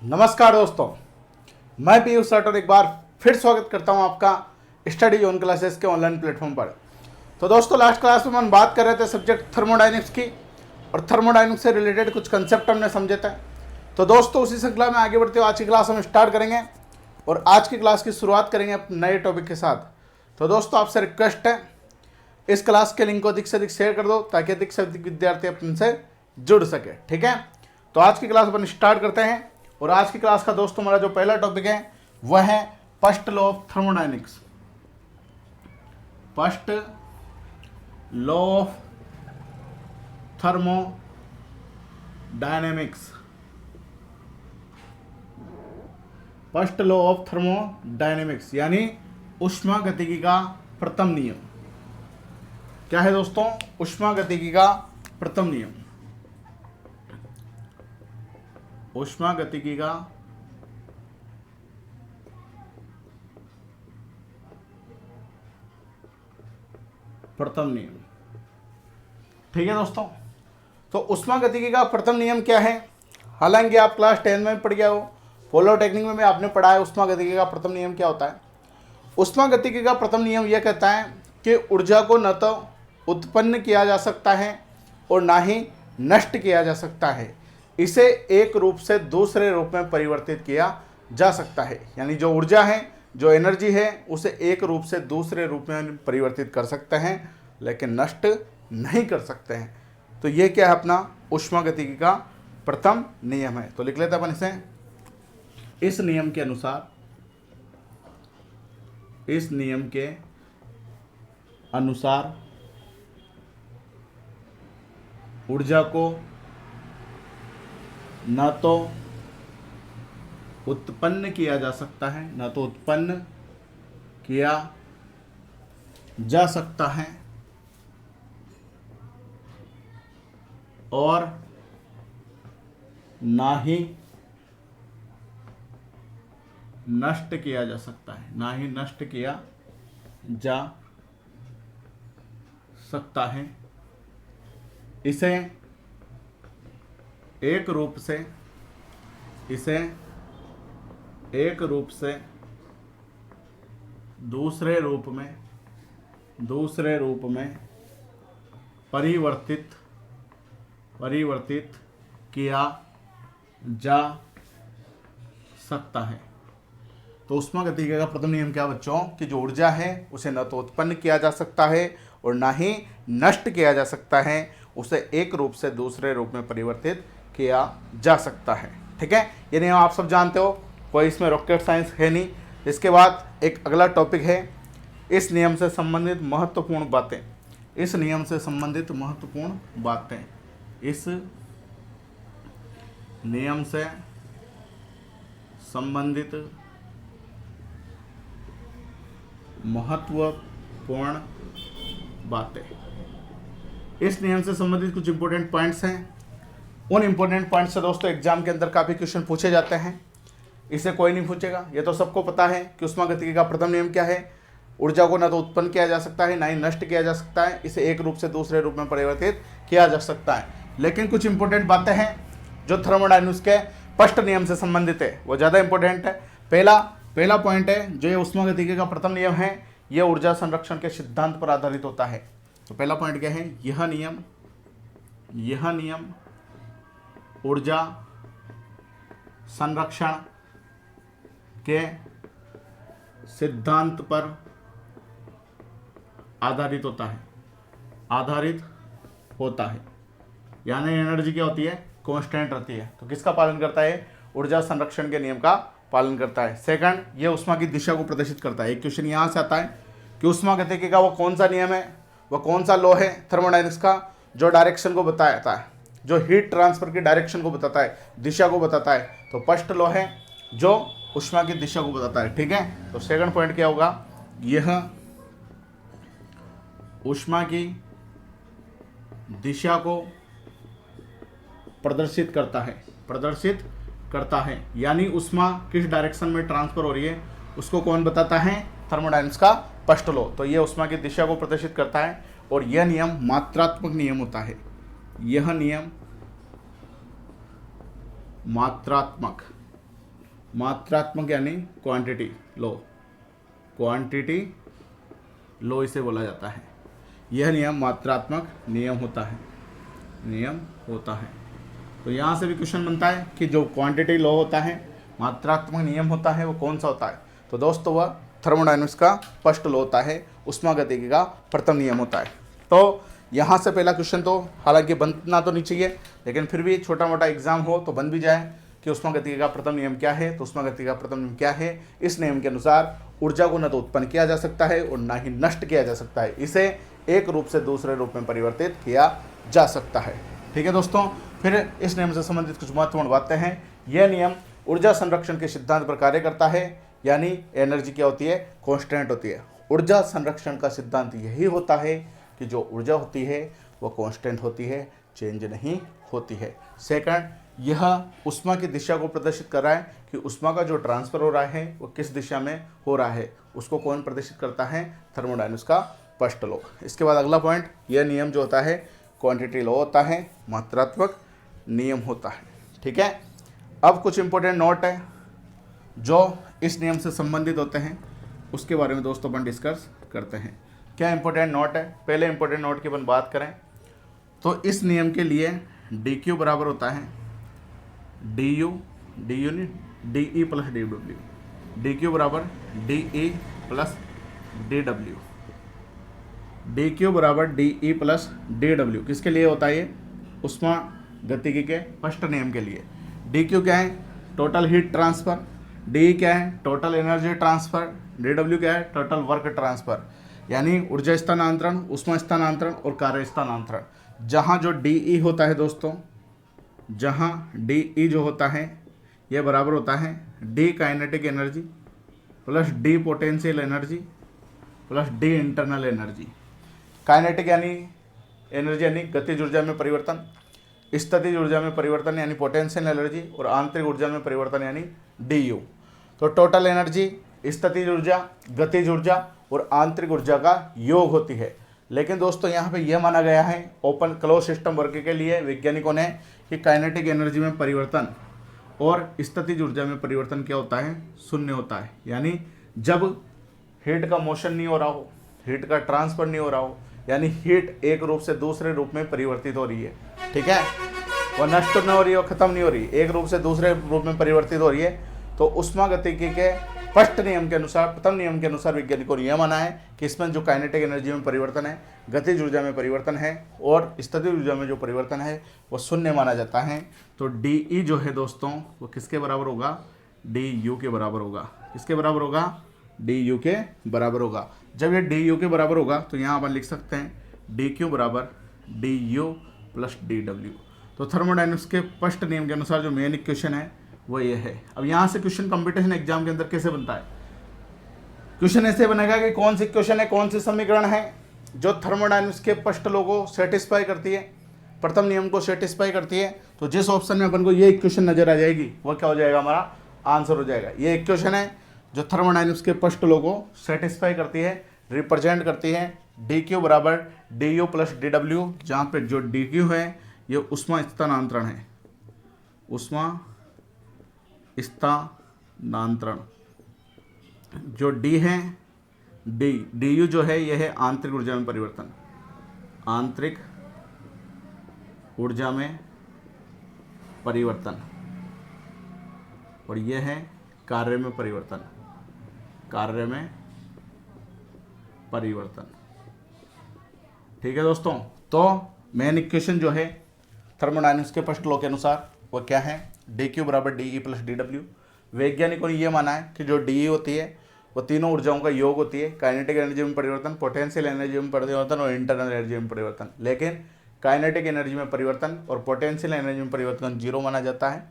नमस्कार दोस्तों, मैं पीयूष राठौर एक बार फिर स्वागत करता हूं आपका स्टडी जोन क्लासेस के ऑनलाइन प्लेटफॉर्म पर। तो दोस्तों, लास्ट क्लास में हम बात कर रहे थे सब्जेक्ट थर्मोडायनेमिक्स की, और थर्मोडायनेमिक्स से रिलेटेड कुछ कंसेप्ट हमने समझे थे। तो दोस्तों, उसी श्रृंखला में आगे बढ़ते हुए आज की क्लास हम स्टार्ट करेंगे और आज की क्लास की शुरुआत करेंगे अपने नए टॉपिक के साथ। तो दोस्तों, आपसे रिक्वेस्ट है, इस क्लास के लिंक को अधिक से अधिक शेयर कर दो ताकि अधिक से अधिक विद्यार्थी अपन से जुड़ सके। ठीक है, तो आज की क्लास अपन स्टार्ट करते हैं। और आज की क्लास का दोस्तों हमारा जो पहला टॉपिक है वह है first law of thermodynamics. First law of thermodynamics. First law of thermodynamics यानी ऊष्मागतिकी का प्रथम नियम। क्या है दोस्तों? ऊष्मागतिकी का प्रथम नियम। ऊष्मागतिकी का प्रथम नियम। ठीक है दोस्तों, तो ऊष्मागतिकी का प्रथम नियम क्या है? हालांकि आप क्लास 10 में पढ़ गए हो, पॉलिटेक्निक में भी आपने पढ़ा है ऊष्मागतिकी का प्रथम नियम क्या होता है। ऊष्मागतिकी का प्रथम नियम यह कहता है कि ऊर्जा को न तो उत्पन्न किया जा सकता है और ना ही नष्ट किया जा सकता है, इसे एक रूप से दूसरे रूप में परिवर्तित किया जा सकता है। यानी जो ऊर्जा है, जो एनर्जी है, उसे एक रूप से दूसरे रूप में परिवर्तित कर सकते हैं लेकिन नष्ट नहीं कर सकते हैं। तो ये क्या है? अपना ऊष्मागतिकी का प्रथम नियम है। तो लिख लेते हैं अपन इसे। इस नियम के अनुसार ऊर्जा को न तो उत्पन्न किया जा सकता है, न तो उत्पन्न किया जा सकता है और ना ही नष्ट किया जा सकता है, ना ही नष्ट किया जा सकता है। इसे एक रूप से दूसरे रूप में परिवर्तित किया जा सकता है। तो ऊष्मागतिकी का प्रथम नियम क्या बच्चों? कि जो ऊर्जा है उसे न तो उत्पन्न किया जा सकता है और ना ही नष्ट किया जा सकता है, उसे एक रूप से दूसरे रूप में परिवर्तित किया जा सकता है। ठीक है, ये नियम आप सब जानते हो, कोई इसमें रॉकेट साइंस है नहीं। इसके बाद एक अगला टॉपिक है इस नियम से संबंधित महत्वपूर्ण बातें। इस नियम से संबंधित महत्वपूर्ण बातें। इस नियम से संबंधित महत्वपूर्ण बातें। इस नियम से संबंधित कुछ इंपॉर्टेंट पॉइंट्स हैं। उन इंपॉर्टेंट पॉइंट्स से दोस्तों एग्जाम के अंदर काफ़ी क्वेश्चन पूछे जाते हैं। इसे कोई नहीं पूछेगा, ये तो सबको पता है कि ऊष्मागतिकी का प्रथम नियम क्या है। ऊर्जा को न तो उत्पन्न किया जा सकता है, ना ही नष्ट किया जा सकता है, इसे एक रूप से दूसरे रूप में परिवर्तित किया जा सकता है। लेकिन कुछ इंपॉर्टेंट बातें हैं जो थर्मोडायनेमिक्स के फर्स्ट नियम से संबंधित है, वो ज़्यादा इंपॉर्टेंट है। पहला पॉइंट है जो ये ऊष्मागतिकी का प्रथम नियम है, यह ऊर्जा संरक्षण के सिद्धांत पर आधारित होता है। तो पहला पॉइंट क्या है? यह नियम ऊर्जा संरक्षण के सिद्धांत पर आधारित होता है। यानी एनर्जी क्या होती है? कांस्टेंट रहती है। तो किसका पालन करता है? ऊर्जा संरक्षण के नियम का पालन करता है। सेकंड, ये ऊष्मा की दिशा को प्रदर्शित करता है। एक क्वेश्चन यहाँ से आता है कि ऊष्मागतिकी का वो कौन सा नियम है, वह कौन सा लॉ है थर्मोडायनेमिक्स का जो डायरेक्शन को बताता है, जो हीट ट्रांसफर की डायरेक्शन को बताता है, दिशा को बताता है। तो फर्स्ट लॉ है जो ऊष्मा की दिशा को बताता है। ठीक है, तो सेकंड पॉइंट क्या होगा? यह ऊष्मा की दिशा को प्रदर्शित करता है। यानी ऊष्मा किस डायरेक्शन में ट्रांसफर हो रही है उसको कौन बताता है? थर्मोडायनेमिक्स का फर्स्ट लॉ। तो यह ऊष्मा की दिशा को प्रदर्शित करता है और यह नियम मात्रात्मक नियम होता है। यह नियम मात्रात्मक मात्रात्मक यानी क्वांटिटी लो, क्वांटिटी लो इसे बोला जाता है। यह नियम मात्रात्मक नियम होता है, नियम होता है। तो यहाँ से भी क्वेश्चन बनता है कि जो क्वांटिटी लॉ होता है, मात्रात्मक नियम होता है, वो कौन सा होता है? तो दोस्तों वह थर्मोडायनामिक्स का फर्स्ट लॉ होता है, ऊष्मागतिकी का प्रथम नियम होता है। तो यहाँ से पहला क्वेश्चन तो हालांकि बनना तो नहीं चाहिए, लेकिन फिर भी छोटा मोटा एग्जाम हो तो बन भी जाए कि ऊष्मागतिकी का प्रथम नियम क्या है। तो ऊष्मागतिकी का प्रथम नियम क्या है? इस नियम के अनुसार ऊर्जा को न तो उत्पन्न किया जा सकता है और न ही नष्ट किया जा सकता है, इसे एक रूप से दूसरे रूप में परिवर्तित किया जा सकता है। ठीक है दोस्तों, फिर इस नियम से संबंधित कुछ महत्वपूर्ण बातें हैं। यह नियम ऊर्जा संरक्षण के सिद्धांत पर कार्य करता है, यानी एनर्जी क्या होती है? कांस्टेंट होती है। ऊर्जा संरक्षण का सिद्धांत यही होता है कि जो ऊर्जा होती है वो कांस्टेंट होती है, चेंज नहीं होती है। सेकंड, यह ऊष्मा की दिशा को प्रदर्शित कर रहा है कि ऊष्मा का जो ट्रांसफर हो रहा है वो किस दिशा में हो रहा है, उसको कौन प्रदर्शित करता है? थर्मोडायनामिक्स का फर्स्ट लॉ। इसके बाद अगला पॉइंट, यह नियम जो होता है क्वांटिटी लॉ होता है, मात्रात्मक नियम होता है। ठीक है, अब कुछ इंपॉर्टेंट नोट है जो इस नियम से संबंधित होते हैं, उसके बारे में दोस्तों अपन डिस्कस करते हैं। क्या इंपॉर्टेंट नोट है? पहले इंपॉर्टेंट नोट की अपन बात करें तो इस नियम के लिए डी क्यू बराबर होता है डी यू, डी यू नहीं, D E plus D W. D Q बराबर D E plus D W, D Q बराबर D E plus D W. किसके लिए होता है ये? ऊष्मा गतिकी के फर्स्ट नियम के लिए। डी क्यू क्या है? Total heat transfer. डी क्या है? Total energy transfer. D W क्या है? टोटल वर्क ट्रांसफर, यानी ऊर्जा स्थानांतरण, ऊष्मा स्थानांतरण और कार्य स्थानांतरण। जहाँ जो डी ई होता है दोस्तों, जहाँ डी ई जो होता है ये बराबर होता है D kinetic energy plus D potential energy plus D internal energy. Kinetic यानी एनर्जी यानी गतिज ऊर्जा में परिवर्तन, स्थितिज ऊर्जा में परिवर्तन यानी पोटेंशियल एनर्जी, और आंतरिक ऊर्जा में परिवर्तन यानी डी यू। तो टोटल एनर्जी स्थितिज ऊर्जा, गतिज ऊर्जा और आंतरिक ऊर्जा का योग होती है। लेकिन दोस्तों यहाँ पे यह माना गया है ओपन क्लोज सिस्टम वर्क के लिए वैज्ञानिकों ने कि काइनेटिक एनर्जी में परिवर्तन और स्थितिज ऊर्जा में परिवर्तन क्या होता है? शून्य होता है। यानी जब हीट का मोशन नहीं हो रहा हो, हीट का ट्रांसफर नहीं हो रहा हो, यानी हीट एक रूप से दूसरे रूप में परिवर्तित हो रही है, ठीक है, वह नष्ट नहीं हो रही है, खत्म नहीं हो रही, एक रूप से दूसरे रूप में परिवर्तित हो रही है। तो ऊष्मागतिकी के फर्स्ट नियम के अनुसार, प्रथम नियम के अनुसार वैज्ञानिकों ने यह माना है कि इसमें जो काइनेटिक एनर्जी में परिवर्तन है, गतिज ऊर्जा में परिवर्तन है और स्थितिज ऊर्जा में जो परिवर्तन है वो शून्य माना जाता है। तो डी ई जो है दोस्तों वो किसके बराबर होगा? डी यू के बराबर होगा। किसके बराबर होगा? डी यू के बराबर होगा। जब ये डी यू के बराबर होगा तो यहाँ अपन लिख सकते हैं डी क्यू बराबर D you plus D W. तो थर्मोडायनामिक्स के फर्स्ट नियम के अनुसार जो मेन इक्वेशन है वो ये है। अब यहाँ से क्वेश्चन कंपटीशन एग्जाम के अंदर कैसे बनता है? क्वेश्चन ऐसे बनेगा कि कौन सी इक्वेशन है, कौन सी समीकरण है जो थर्मोडायनामिक्स के फर्स्ट लॉ को सेटिस्फाई करती है, प्रथम नियम को सेटिस्फाई करती है। तो जिस ऑप्शन में अपन को ये इक्वेशन नजर आ जाएगी वो क्या हो जाएगा? हमारा आंसर हो जाएगा। ये इक्वेशन है जो थर्मोडायनामिक्स के फर्स्ट लॉ को सेटिस्फाई करती है, रिप्रेजेंट करती है। डी क्यू बराबर D you plus D W, जहाँ पे जो डी क्यू है ये ऊष्मा स्थानांतरण है, ऊष्मा स्थानांतरण। जो डी है, डी यू जो है यह है आंतरिक ऊर्जा में परिवर्तन, आंतरिक ऊर्जा में परिवर्तन, और यह है कार्य में परिवर्तन, कार्य में परिवर्तन। ठीक है दोस्तों, तो मेन इक्वेशन जो है थर्मोडायनामिक्स के फर्स्ट लॉ के अनुसार वो क्या है? डी क्यू बराबर D E plus D W. वैज्ञानिकों ने यह माना है कि जो डी ई होती है वो तीनों ऊर्जाओं का योग होती है, काइनेटिक एनर्जी में परिवर्तन, पोटेंशियल एनर्जी में परिवर्तन और इंटरनल एनर्जी में परिवर्तन। लेकिन काइनेटिक एनर्जी में परिवर्तन और पोटेंशियल एनर्जी में परिवर्तन जीरो माना जाता है।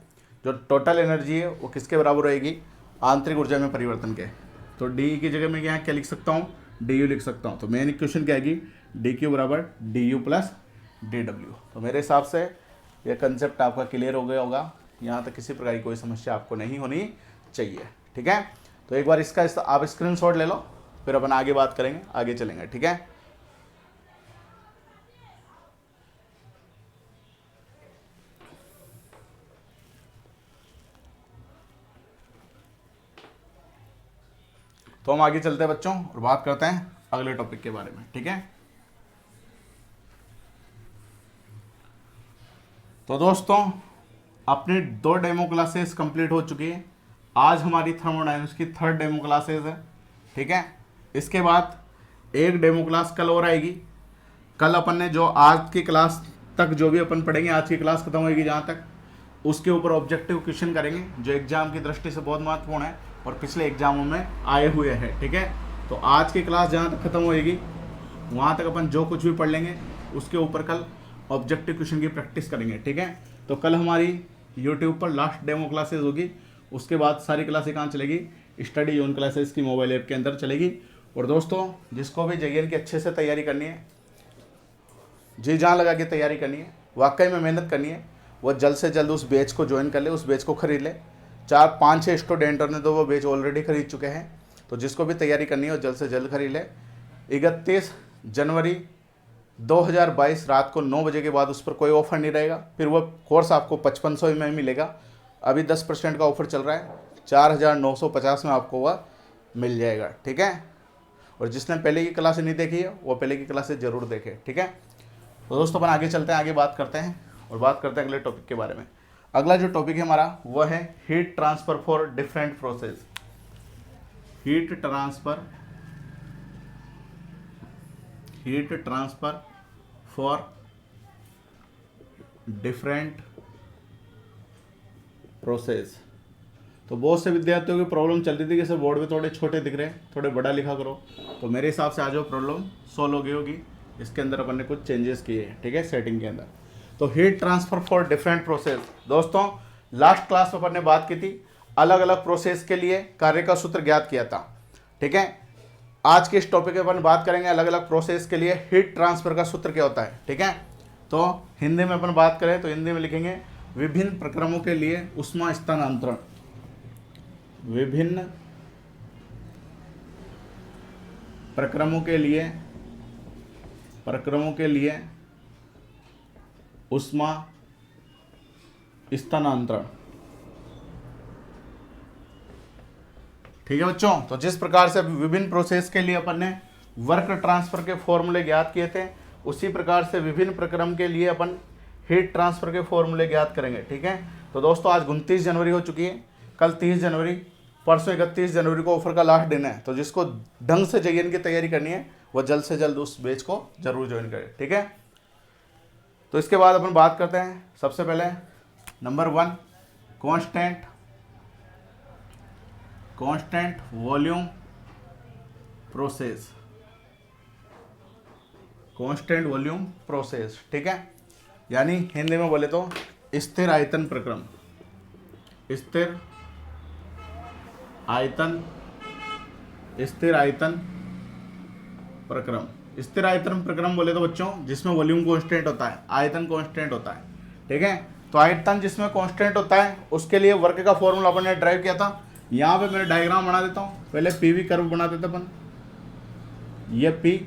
जो टोटल एनर्जी है वो किसके बराबर रहेगी? आंतरिक ऊर्जा में परिवर्तन के। तो डी की जगह मैं यहाँ क्या लिख सकता हूँ? डी यू लिख सकता हूँ। तो मेन इक्वेशन क्या आएगी? डी क्यू बराबर D you plus D W. तो मेरे हिसाब से यह कंसेप्ट आपका क्लियर हो गया होगा। यहाँ तक किसी प्रकार की कोई समस्या आपको नहीं होनी चाहिए। ठीक है, तो एक बार इसका आप स्क्रीनशॉट ले लो, फिर अपन आगे बात करेंगे, आगे चलेंगे। ठीक है, तो हम आगे चलते हैं बच्चों और बात करते हैं अगले टॉपिक के बारे में, ठीक है। तो दोस्तों अपने 2 डेमो क्लासेस कंप्लीट हो चुकी है। आज हमारी थर्मोडायनेमिक्स की 3rd डेमो क्लासेस है, ठीक है। इसके बाद एक डेमो क्लास कल और आएगी। कल अपन ने जो आज की क्लास तक जो भी अपन पढ़ेंगे, आज की क्लास खत्म होगी जहाँ तक, उसके ऊपर ऑब्जेक्टिव क्वेश्चन करेंगे जो एग्जाम की दृष्टि से बहुत महत्वपूर्ण है और पिछले एग्जामों में आए हुए हैं, ठीक है। तो आज की क्लास जहाँ तक खत्म होएगी वहाँ तक अपन जो कुछ भी पढ़ लेंगे उसके ऊपर कल ऑब्जेक्टिव क्वेश्चन की प्रैक्टिस करेंगे, ठीक है। तो कल हमारी यूट्यूब पर लास्ट डेमो क्लासेस होगी, उसके बाद सारी क्लासें कहाँ चलेगी, स्टडी जोन क्लासेस की मोबाइल ऐप के अंदर चलेगी। और दोस्तों जिसको भी JEE की अच्छे से तैयारी करनी है, जी जान लगा के तैयारी करनी है, वाकई में मेहनत करनी है, वो जल्द से जल्द उस बैच को ज्वाइन कर ले, उस बैच को खरीद ले। 4-5-6 स्टूडेंटों ने तो वो बैच ऑलरेडी खरीद चुके हैं। तो जिसको भी तैयारी करनी है वो जल्द से जल्द खरीद ले। 31 जनवरी 2022 रात को 9 बजे के बाद उस पर कोई ऑफर नहीं रहेगा। फिर वो कोर्स आपको 5500 में मिलेगा। अभी 10% का ऑफर चल रहा है, 4950 में आपको वह मिल जाएगा, ठीक है। और जिसने पहले की क्लासें नहीं देखी है वो पहले की क्लासें ज़रूर देखे, ठीक है। तो दोस्तों अपन आगे चलते हैं, आगे बात करते हैं और बात करते हैं अगले टॉपिक के बारे में। अगला जो टॉपिक है हमारा वह है heat transfer for different process. Heat transfer for different process. तो बहुत से विद्यार्थियों की प्रॉब्लम चल रही थी कि सर बोर्ड में थोड़े छोटे दिख रहे हैं, थोड़े बड़ा लिखा करो। तो मेरे हिसाब से आज वो प्रॉब्लम सॉल्व हो गई होगी। इसके अंदर अपन ने कुछ चेंजेस किए हैं, ठीक है, सेटिंग के अंदर। तो heat transfer for different process, दोस्तों लास्ट क्लास में अपन ने बात की थी, अलग अलग प्रोसेस के लिए कार्य का सूत्र ज्ञात किया था, ठीक है। आज के इस टॉपिक में अपन बात करेंगे अलग अलग प्रोसेस के लिए हीट ट्रांसफर का सूत्र क्या होता है, ठीक है। तो हिंदी में अपन बात करें तो हिंदी में लिखेंगे विभिन्न प्रक्रमों के लिए ऊष्मा स्थानांतरण। विभिन्न प्रक्रमों के लिए ऊष्मा स्थानांतरण, ठीक है बच्चों। तो जिस प्रकार से विभिन्न प्रोसेस के लिए अपन ने वर्क ट्रांसफर के फॉर्मूले ज्ञात किए थे, उसी प्रकार से विभिन्न प्रक्रम के लिए अपन हीट ट्रांसफर के फॉर्मूले ज्ञात करेंगे, ठीक है। तो दोस्तों आज 29 जनवरी हो चुकी है, कल 30 जनवरी, परसों 31 जनवरी को ऑफर का लास्ट दिन है। तो जिसको ढंग से JEE की तैयारी करनी है वो जल्द से जल्द उस बैच को जरूर ज्वाइन करें, ठीक है। तो इसके बाद अपन बात करते हैं सबसे पहले number 1 constant volume process. Constant volume process, ठीक है, यानी हिंदी में बोले तो स्थिर आयतन प्रक्रम। स्थिर आयतन प्रक्रम बोले तो बच्चों जिसमें वॉल्यूम कांस्टेंट होता है, आयतन कांस्टेंट होता है, ठीक है। तो आयतन जिसमें कांस्टेंट होता है उसके लिए वर्क का फॉर्मूला अपन ने ड्राइव किया था। यहाँ पे मैं डायग्राम बना देता हूँ, पहले PV कर्व बना देते अपन। ये P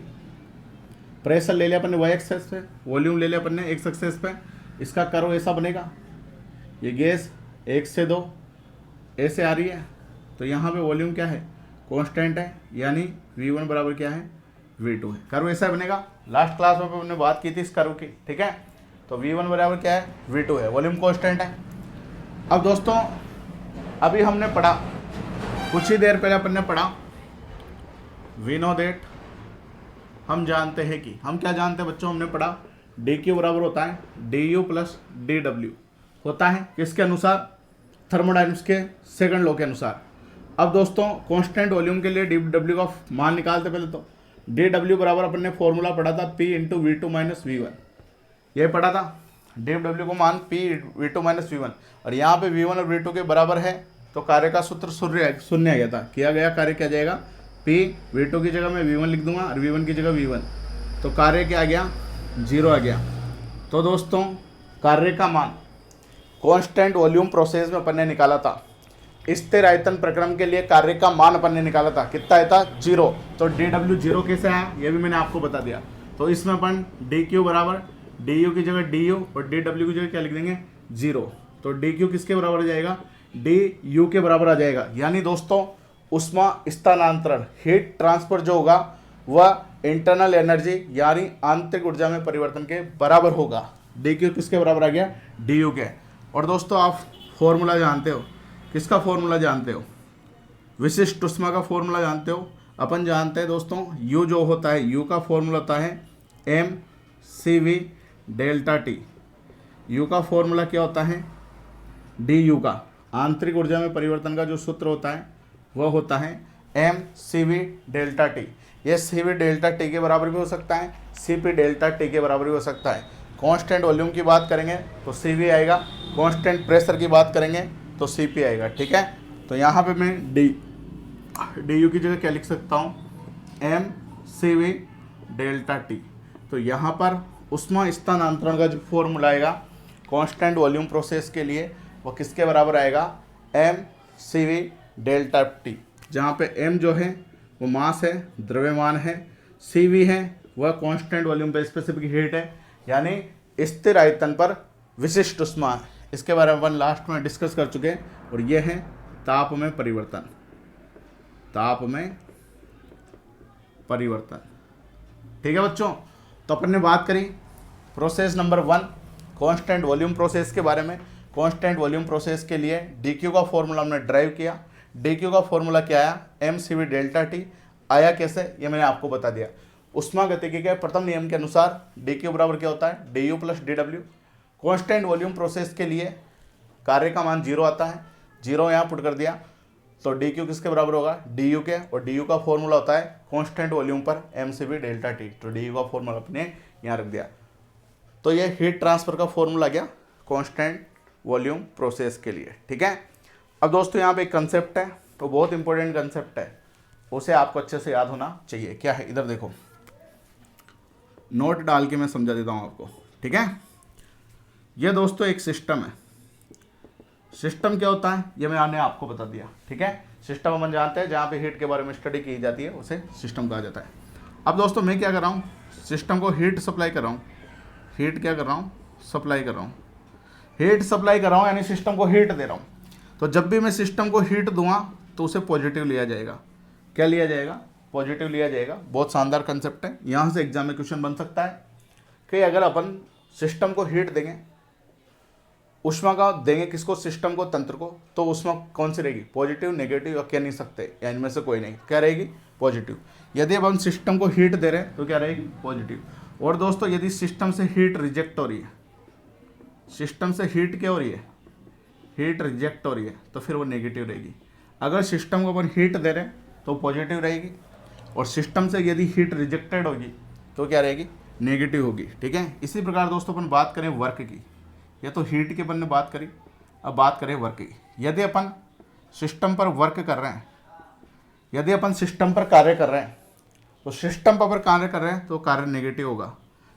प्रेशर ले लिया अपन ने y एक्सेस पे, वॉल्यूम ले लिया अपन ने x एक्सेस पे, इसका कर्व ऐसा बनेगा। ये गैस 1 से 2 ऐसे आ रही है, तो यहाँ पे वॉल्यूम क्या है, कांस्टेंट है, यानी V1 बराबर क्या है, V2 है। कर्व ऐसा बनेगा। लास्ट क्लास में हमने बात की थी इस कर्व की, ठीक है। तो V1 बराबर क्या है, V2 है, वॉल्यूम कांस्टेंट है। अब दोस्तों अभी हमने पढ़ा, कुछ ही देर पहले अपन ने पढ़ा, वी नो दैट, हम जानते हैं कि, हम क्या जानते हैं बच्चों, हमने पढ़ा dq बराबर होता है du प्लस dw, होता है किसके अनुसार, थर्मोडायनेमिक्स के सेकंड लॉ के अनुसार। अब दोस्तों कांस्टेंट वॉल्यूम के लिए dw का मान निकालते पहले। तो dw बराबर अपन ने फॉर्मूला पढ़ा था P into V2 minus V1, ये पढ़ा था dw को मान P V2 माइनस V1, और यहाँ पे V1 और V2 के बराबर है तो कार्य का सूत्र शून्य आ गया था, किया गया कार्य क्या जाएगा, P V2 की जगह मैं V1 लिख दूंगा और V1 की जगह V1, तो कार्य क्या आ गया, 0 आ गया। तो दोस्तों कार्य का मान कांस्टेंट वॉल्यूम प्रोसेस में अपन ने निकाला था। स्थिर आयतन प्रक्रम के लिए कार्य का मान अपन ने निकाला था, कितना आया था, 0। तो dw 0 कैसे आया ये भी मैंने आपको बता दिया। तो इसमें अपन dq बराबर du की जगह du और dw की जगह क्या लिख देंगे, 0। तो dq किसके बराबर आ जाएगा, du के बराबर आ जाएगा। यानी दोस्तों उष्मा स्थानांतरण हीट ट्रांसफर जो होगा वह इंटरनल एनर्जी यानी आंतरिक ऊर्जा में परिवर्तन के बराबर होगा। डी क्यू किसके बराबर आ गया, डी यू के। और दोस्तों आप फॉर्मूला जानते हो, किसका फॉर्मूला जानते हो, विशिष्ट उष्मा का फॉर्मूला जानते हो। अपन जानते हैं दोस्तों यू जो होता है, यू का फॉर्मूला होता है M C V delta T. U का फॉर्मूला क्या होता है, डी यू का आंतरिक ऊर्जा में परिवर्तन का जो सूत्र होता है वह होता है M C V delta T. यह सी वी डेल्टा टी के बराबर भी हो सकता है, सी पी डेल्टा टी के बराबर भी हो सकता है। कांस्टेंट वॉल्यूम की बात करेंगे तो सी वी आएगा, कांस्टेंट प्रेशर की बात करेंगे तो सी पी आएगा। ठीक है, तो यहाँ पे मैं डी यू की जगह क्या लिख सकता हूँ, M C V delta T. तो यहाँ पर उष्मा स्थानांतरण का जो फॉर्मूला आएगा कांस्टेंट वॉल्यूम प्रोसेस के लिए वो किसके बराबर आएगा, M C V delta T. जहाँ पे एम जो है वो मास है, द्रव्यमान है, सी वी है वह कांस्टेंट वॉल्यूम पे स्पेसिफिक हीट है यानी स्थिर आयतन पर विशिष्ट उष्मा है। इसके बारे में अपन लास्ट में डिस्कस कर चुके हैं। और ये है ताप में परिवर्तन, ताप में परिवर्तन। ठीक है बच्चों, तो अपन ने बात करी process number 1 constant volume process के बारे में। कांस्टेंट वॉल्यूम प्रोसेस के लिए डी क्यू का फॉर्मूला हमने ड्राइव किया। डी क्यू का फॉर्मूला क्या आया, M C V delta T. आया कैसे ये मैंने आपको बता दिया। उष्मा गतिकी के प्रथम नियम के अनुसार डी क्यू बराबर क्या होता है, D you plus D W. Constant volume process के लिए कार्य का मान 0 आता है, 0 यहाँ पुट कर दिया तो डी क्यू किसके बराबर होगा, डी यू के। और डी यू का फॉर्मूला होता है कांस्टेंट वॉल्यूम पर M C V delta T. तो डी यू का फॉर्मूला अपने यहाँ रख दिया। तो ये हीट ट्रांसफर का फॉर्मूला गया कांस्टेंट वॉल्यूम प्रोसेस के लिए। ठीक है, अब दोस्तों यहाँ पे एक कंसेप्ट है, तो बहुत इंपॉर्टेंट कंसेप्ट है, उसे आपको अच्छे से याद होना चाहिए। क्या है, इधर देखो, नोट डाल के मैं समझा देता हूँ आपको। ठीक है, ये दोस्तों एक सिस्टम है। सिस्टम क्या होता है ये मैंने आपको बता दिया। ठीक है, सिस्टम अपन जानते हैं जहाँ पे हीट के बारे में स्टडी की जाती है उसे सिस्टम कहा जाता है। अब दोस्तों मैं क्या कर रहा हूँ, सिस्टम को हीट सप्लाई कर रहा हूँ। हीट क्या कर रहा हूँ, सप्लाई कर रहा हूँ। हीट सप्लाई कर रहा हूँ यानी सिस्टम को हीट दे रहा हूँ। तो जब भी मैं सिस्टम को हीट दूंगा तो उसे पॉजिटिव लिया जाएगा। क्या लिया जाएगा, पॉजिटिव लिया जाएगा। बहुत शानदार कंसेप्ट है। यहाँ से एग्जाम में क्वेश्चन बन सकता है कि अगर अपन सिस्टम को हीट देंगे, उष्मा का देंगे किसको, सिस्टम को, तंत्र को, तो उष्मा कौन सी रहेगी, पॉजिटिव, नेगेटिव या कह नहीं सकते, या इनमें से कोई नहीं। क्या रहेगी, पॉजिटिव। यदि अब हम सिस्टम को हीट दे रहे हैं तो क्या रहेगी, पॉजिटिव। और दोस्तों यदि सिस्टम से हीट रिजेक्ट हो रही है, सिस्टम से हीट क्या हो रही है, हीट रिजेक्ट हो रही है, तो फिर वो नेगेटिव रहेगी। अगर सिस्टम को अपन हीट दे रहे हैं तो पॉजिटिव रहेगी, और सिस्टम से यदि हीट रिजेक्टेड होगी तो क्या रहेगी, नेगेटिव होगी। ठीक है, इसी प्रकार दोस्तों अपन बात करें वर्क की, या तो हीट की अपन ने बात करी, अब बात करें वर्क की। यदि अपन सिस्टम पर वर्क कर रहे हैं, यदि अपन सिस्टम पर कार्य कर रहे हैं, तो सिस्टम पर कार्य कर रहे हैं तो कार्य नेगेटिव होगा।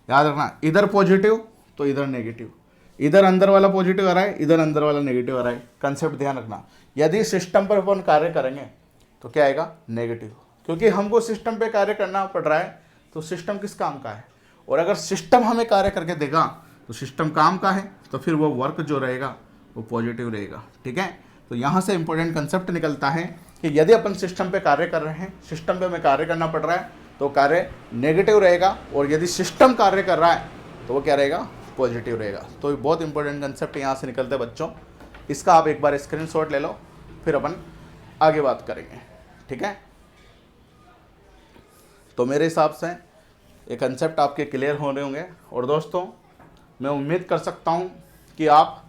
याद रखना, इधर पॉजिटिव तो इधर नेगेटिव, इधर अंदर वाला पॉजिटिव आ रहा है, इधर अंदर वाला नेगेटिव आ रहा है। कंसेप्ट ध्यान रखना। यदि सिस्टम पर अपन कार्य करेंगे तो क्या आएगा, नेगेटिव, क्योंकि हमको सिस्टम पे कार्य करना पड़ रहा है। तो सिस्टम किस काम का है, और अगर सिस्टम हमें कार्य करके देगा तो सिस्टम काम का है, तो फिर वो वर्क जो रहेगा वो पॉजिटिव रहेगा। ठीक है, तो यहाँ से इंपॉर्टेंट कंसेप्ट निकलता है कि यदि अपन सिस्टम पे कार्य कर रहे हैं, सिस्टम पे हमें कार्य करना पड़ रहा है तो कार्य नेगेटिव रहेगा, और यदि सिस्टम कार्य कर रहा है तो वो क्या रहेगा, पॉजिटिव रहेगा। तो ये बहुत इंपॉर्टेंट कंसेप्ट यहाँ से निकलते हैं बच्चों। इसका आप एक बार स्क्रीनशॉट ले लो, फिर अपन आगे बात करेंगे। ठीक है, तो मेरे हिसाब से ये कंसेप्ट आपके क्लियर हो रहे होंगे। और दोस्तों मैं उम्मीद कर सकता हूँ कि आप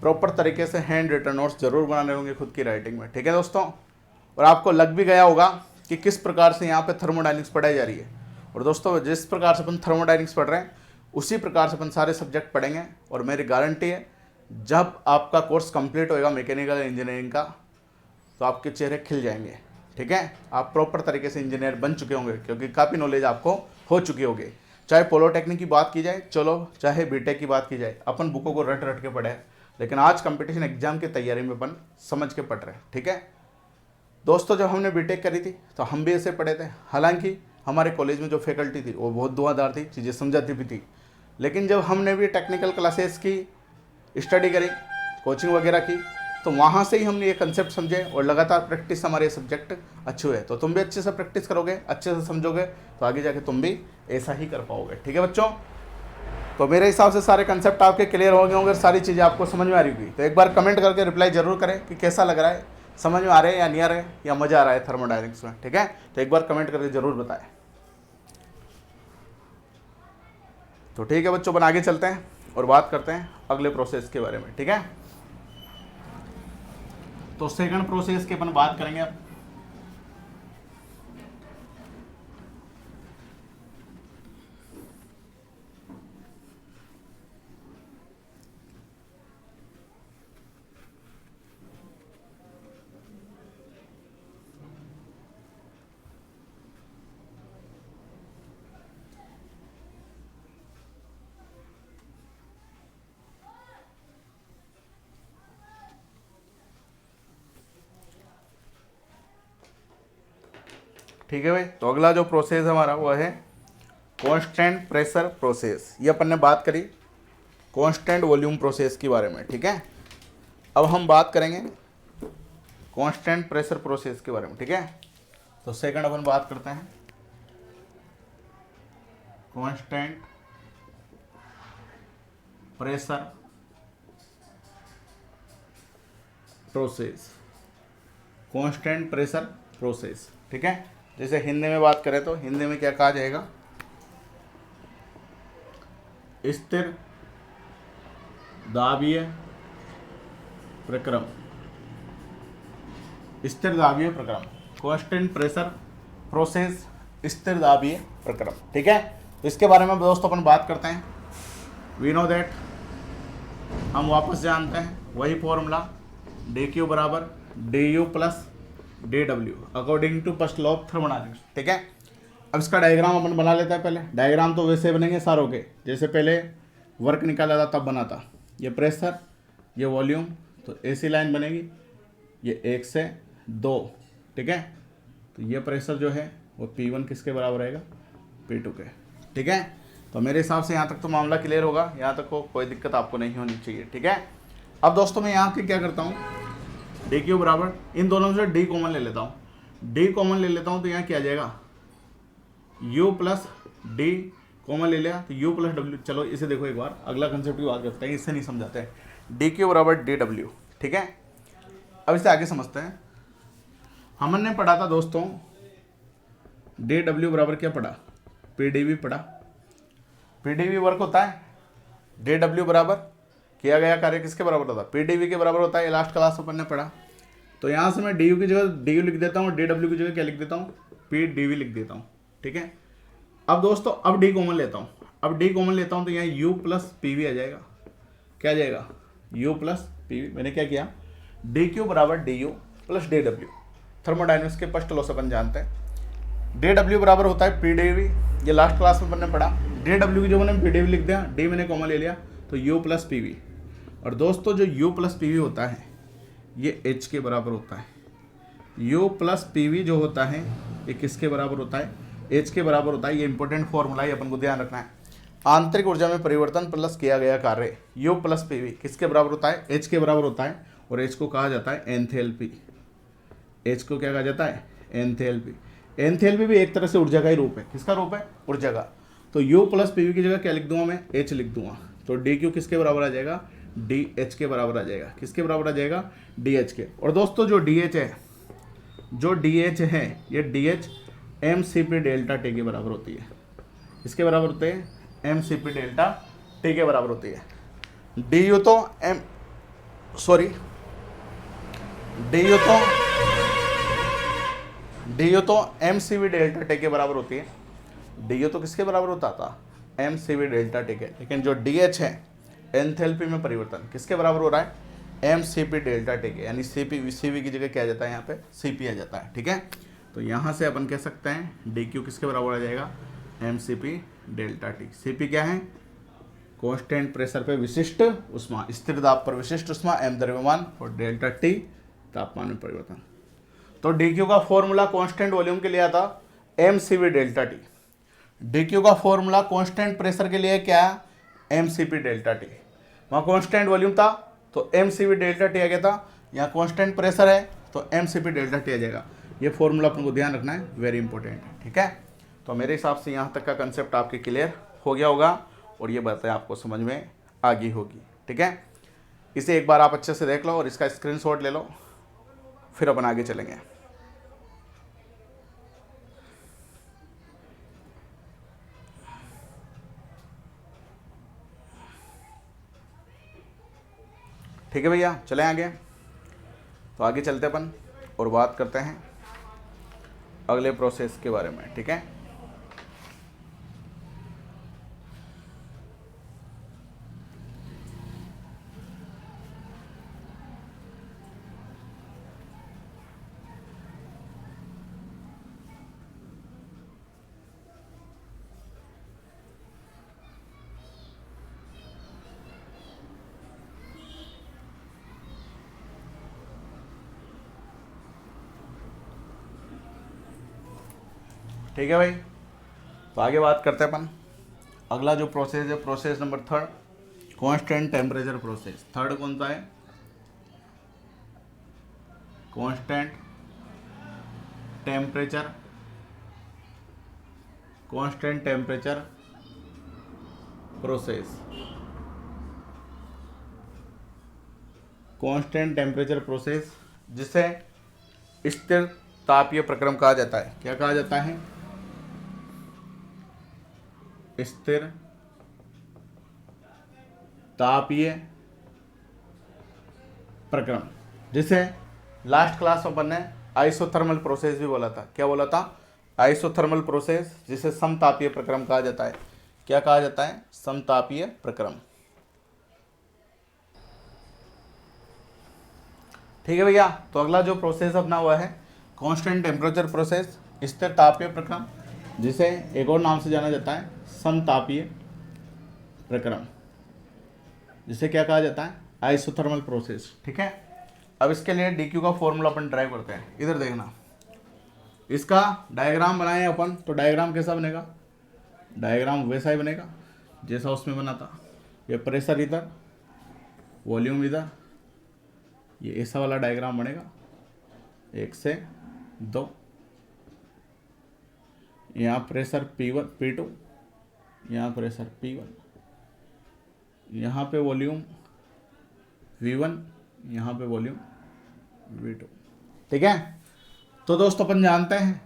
प्रॉपर तरीके से हैंड रिटन नोट्स जरूर बना रहे होंगे खुद की राइटिंग में। ठीक है दोस्तों, और आपको लग भी गया होगा कि किस प्रकार से यहाँ पे थर्मोडायनेमिक्स पढ़ाई जा रही है। और दोस्तों जिस प्रकार से अपन थर्मोडायनेमिक्स पढ़ रहे हैं उसी प्रकार से अपन सारे सब्जेक्ट पढ़ेंगे। और मेरी गारंटी है जब आपका कोर्स कंप्लीट होएगा मैकेनिकल इंजीनियरिंग का, तो आपके चेहरे खिल जाएंगे। ठीक है, आप प्रॉपर तरीके से इंजीनियर बन चुके होंगे, क्योंकि काफ़ी नॉलेज आपको हो चुकी होगी। चाहे पोलोटेक्निक की बात की जाए, चलो चाहे बीटेक की बात की जाए, अपन बुकों को रट रट के पढ़े, लेकिन आज कंपटीशन एग्जाम की तैयारी में अपन समझ के पढ़ रहे हैं। ठीक है दोस्तों, जब हमने बीटेक करी थी तो हम भी ऐसे पढ़े थे। हालांकि हमारे कॉलेज में जो फैकल्टी थी वो बहुत दुआदार थी, चीज़ें समझाती भी थी। लेकिन जब हमने भी टेक्निकल क्लासेस की स्टडी करी, कोचिंग वगैरह की, तो वहाँ से ही हमने ये कंसेप्ट समझे और लगातार प्रैक्टिस हमारे सब्जेक्ट अच्छे हुए। तो तुम भी अच्छे से प्रैक्टिस करोगे, अच्छे से समझोगे, तो आगे जाके तुम भी ऐसा ही कर पाओगे। ठीक है बच्चों, तो मेरे हिसाब से सारे कंसेप्ट आपके क्लियर हो गए होंगे, सारी चीज़ें आपको समझ में आ रही होगी। तो एक बार कमेंट करके रिप्लाई जरूर करें कि कैसा लग रहा है, समझ में आ रहा है या नहीं आ रहा है, या मज़ा आ रहा है थर्मोडायनेमिक्स में। ठीक है, तो एक बार कमेंट करके ज़रूर बताएं। तो ठीक है बच्चों, अपन आगे चलते हैं और बात करते हैं अगले प्रोसेस के बारे में। ठीक है, तो सेकंड प्रोसेस की अपन बात करेंगे अब। ठीक है भाई, तो अगला जो प्रोसेस हमारा वो है कांस्टेंट प्रेशर प्रोसेस। ये अपन ने बात करी कांस्टेंट वॉल्यूम प्रोसेस के बारे में। ठीक है, अब हम बात करेंगे कांस्टेंट प्रेशर प्रोसेस के बारे में। ठीक है, तो सेकंड अपन बात करते हैं constant pressure process. Constant pressure process, ठीक है, जैसे हिंदी में बात करें तो हिंदी में क्या कहा जाएगा, स्थिर दाबीय प्रक्रम। स्थिर दाबीय प्रक्रम, कांस्टेंट प्रेशर प्रोसेस, स्थिर दाबीय प्रक्रम। ठीक है, तो इसके बारे में दोस्तों अपन बात करते हैं। वी नो दैट, हम वापस जानते हैं वही फॉर्मूला dq बराबर du plus dw according to first law of thermodynamics. ठीक है, अब इसका डायग्राम अपन बना लेते हैं। पहले डायग्राम तो वैसे बनेंगे सारों के, जैसे पहले वर्क निकाला था तब बना था। ये प्रेशर, ये वॉल्यूम, तो ऐसी लाइन बनेगी, ये 1 से 2। ठीक है, तो ये प्रेशर जो है वो P1 किसके बराबर रहेगा, P2 के। ठीक है, तो मेरे हिसाब से यहाँ तक तो मामला क्लियर होगा, यहाँ तक को कोई दिक्कत आपको नहीं होनी चाहिए। ठीक है, अब दोस्तों मैं यहाँ के क्या करता हूँ, dq बराबर इन दोनों से d कॉमन ले लेता हूँ। d कॉमन ले लेता हूँ तो यहाँ क्या आ जाएगा, u प्लस d कॉमन ले लिया तो u प्लस w। चलो इसे देखो एक बार, अगला कंसेप्ट की बात करते हैं, इससे नहीं समझाते हैं। dq बराबर dw। ठीक है, अब इसे आगे समझते हैं। हमने पढ़ा था दोस्तों dw बराबर क्या पढ़ा, pdv पढ़ा। pdv वर्क होता है, dw बराबर किया गया कार्य किसके बराबर होता है, pdv के बराबर होता है। लास्ट क्लास अपन ने पढ़ा। तो यहाँ से मैं du की जगह du लिख देता हूँ, dw की जगह क्या लिख देता हूँ, pdv लिख देता हूँ। ठीक है, अब दोस्तों अब d कॉमन लेता हूँ। अब d कॉमन लेता हूँ तो यहाँ u प्लस pv आ जाएगा। क्या आ जाएगा, u प्लस pv। मैंने क्या किया, dq बराबर du प्लस dw। थर्मोडायनेमिक्स के फर्स्ट लॉ से अपन जानते हैं dw बराबर होता है pdv। ये लास्ट क्लास में अपन ने पढ़ा। dw की जगह मैंने pdv लिख दिया, d मैंने कॉमन ले लिया तो u प्लस pv। और दोस्तों जो u प्लस पी वी होता है ये h के बराबर होता है। u प्लस पी वी जो होता है ये किसके बराबर होता है, h के बराबर होता है। ये इंपॉर्टेंट फॉर्मूला है, अपन को ध्यान रखना है। आंतरिक ऊर्जा में परिवर्तन प्लस किया गया कार्य u प्लस पी वी किसके बराबर होता है, h के बराबर होता है। और h को कहा जाता है एंथैल्पी। h को क्या कहा जाता है, एंथैल्पी। एंथैल्पी भी एक तरह से ऊर्जा का ही रूप है। किसका रूप है, ऊर्जा का। तो u प्लस पी वी की जगह क्या लिख दूंगा मैं, h लिख दूंगा। तो dq किसके बराबर आ जाएगा, dh के बराबर आ जाएगा। किसके बराबर आ जाएगा, dh के। और दोस्तों जो dh है, जो dh है ये dh mcp डेल्टा t के बराबर होती है। किसके बराबर होते हैं, mcp डेल्टा t के बराबर होती है। du तो du तो mcp डेल्टा t के बराबर होती है। du तो किसके बराबर होता था, mcp डेल्टा t के। लेकिन जो dh है एंथैल्पी में परिवर्तन किसके बराबर हो रहा है, mcp डेल्टा t के। यानी cv की जगह क्या आ जाता है, यहाँ पे cp आ जाता है। ठीक है, तो यहाँ से अपन कह सकते हैं dq किसके बराबर आ जाएगा, mcp डेल्टा t। cp क्या है, कांस्टेंट प्रेशर पे विशिष्ट उष्मा, स्थिर दाब पर विशिष्ट उष्मा, m द्रव्यमान, और डेल्टा t तापमान में परिवर्तन। तो dq का फॉर्मूला कांस्टेंट वॉल्यूम के लिए आता mcv डेल्टा t। dq का फॉर्मूला कांस्टेंट प्रेशर के लिए क्या, mcp डेल्टा t। वहाँ कांस्टेंट वॉल्यूम था तो mcv डेल्टा t आ गया था। यहाँ कांस्टेंट प्रेशर है तो mCp डेल्टा टी आ जाएगा। ये फॉर्मूला अपन को ध्यान रखना है, वेरी इंपॉर्टेंट है, ठीक है। तो मेरे हिसाब से यहाँ तक का कंसेप्ट आपके क्लियर हो गया होगा और ये बातें आपको समझ में आ गई होगी, ठीक है। इसे एक बार आप अच्छे से देख लो और इसका स्क्रीनशॉट ले लो, फिर अपन आगे चलेंगे। ठीक है भैया, चलें आगे। तो आगे चलते अपन और बात करते हैं अगले प्रोसेस के बारे में, ठीक है। ठीक है भाई, तो आगे बात करते हैं अपन। अगला जो प्रोसेस है, process number 3, constant temperature process. Third कौन सा है? Constant temperature, constant temperature process. Constant temperature process जिसे स्थिर तापीय प्रक्रम कहा जाता है। क्या कहा जाता है? स्थिर तापीय प्रक्रम, जिसे लास्ट क्लास में अपन ने आइसोथर्मल प्रोसेस भी बोला था। क्या बोला था? आइसोथर्मल प्रोसेस, जिसे समतापीय प्रक्रम कहा जाता है। क्या कहा जाता है? समतापीय प्रक्रम। ठीक है भैया, तो अगला जो प्रोसेस अपना हुआ है कांस्टेंट टेम्परेचर प्रोसेस, स्थिर तापीय प्रक्रम, जिसे एक और नाम से जाना जाता है समतापीय प्रक्रम, जिसे क्या कहा जाता है? Isothermal process. ठीक है, अब इसके लिए डीक्यू का फॉर्मूला अपन ड्राइव करते हैं। इधर देखना, इसका डायग्राम बनाए अपन, तो डायग्राम कैसा बनेगा? डायग्राम वैसा ही बनेगा जैसा उसमें बना था। ये प्रेशर इधर, वॉल्यूम इधर, ये ऐसा वाला डायग्राम बनेगा 1 से 2। यहाँ प्रेशर P1 P2, यहाँ प्रेशर P1, यहाँ पे वॉल्यूम V1, यहाँ पे वॉल्यूम V2। ठीक है, तो दोस्तों अपन जानते हैं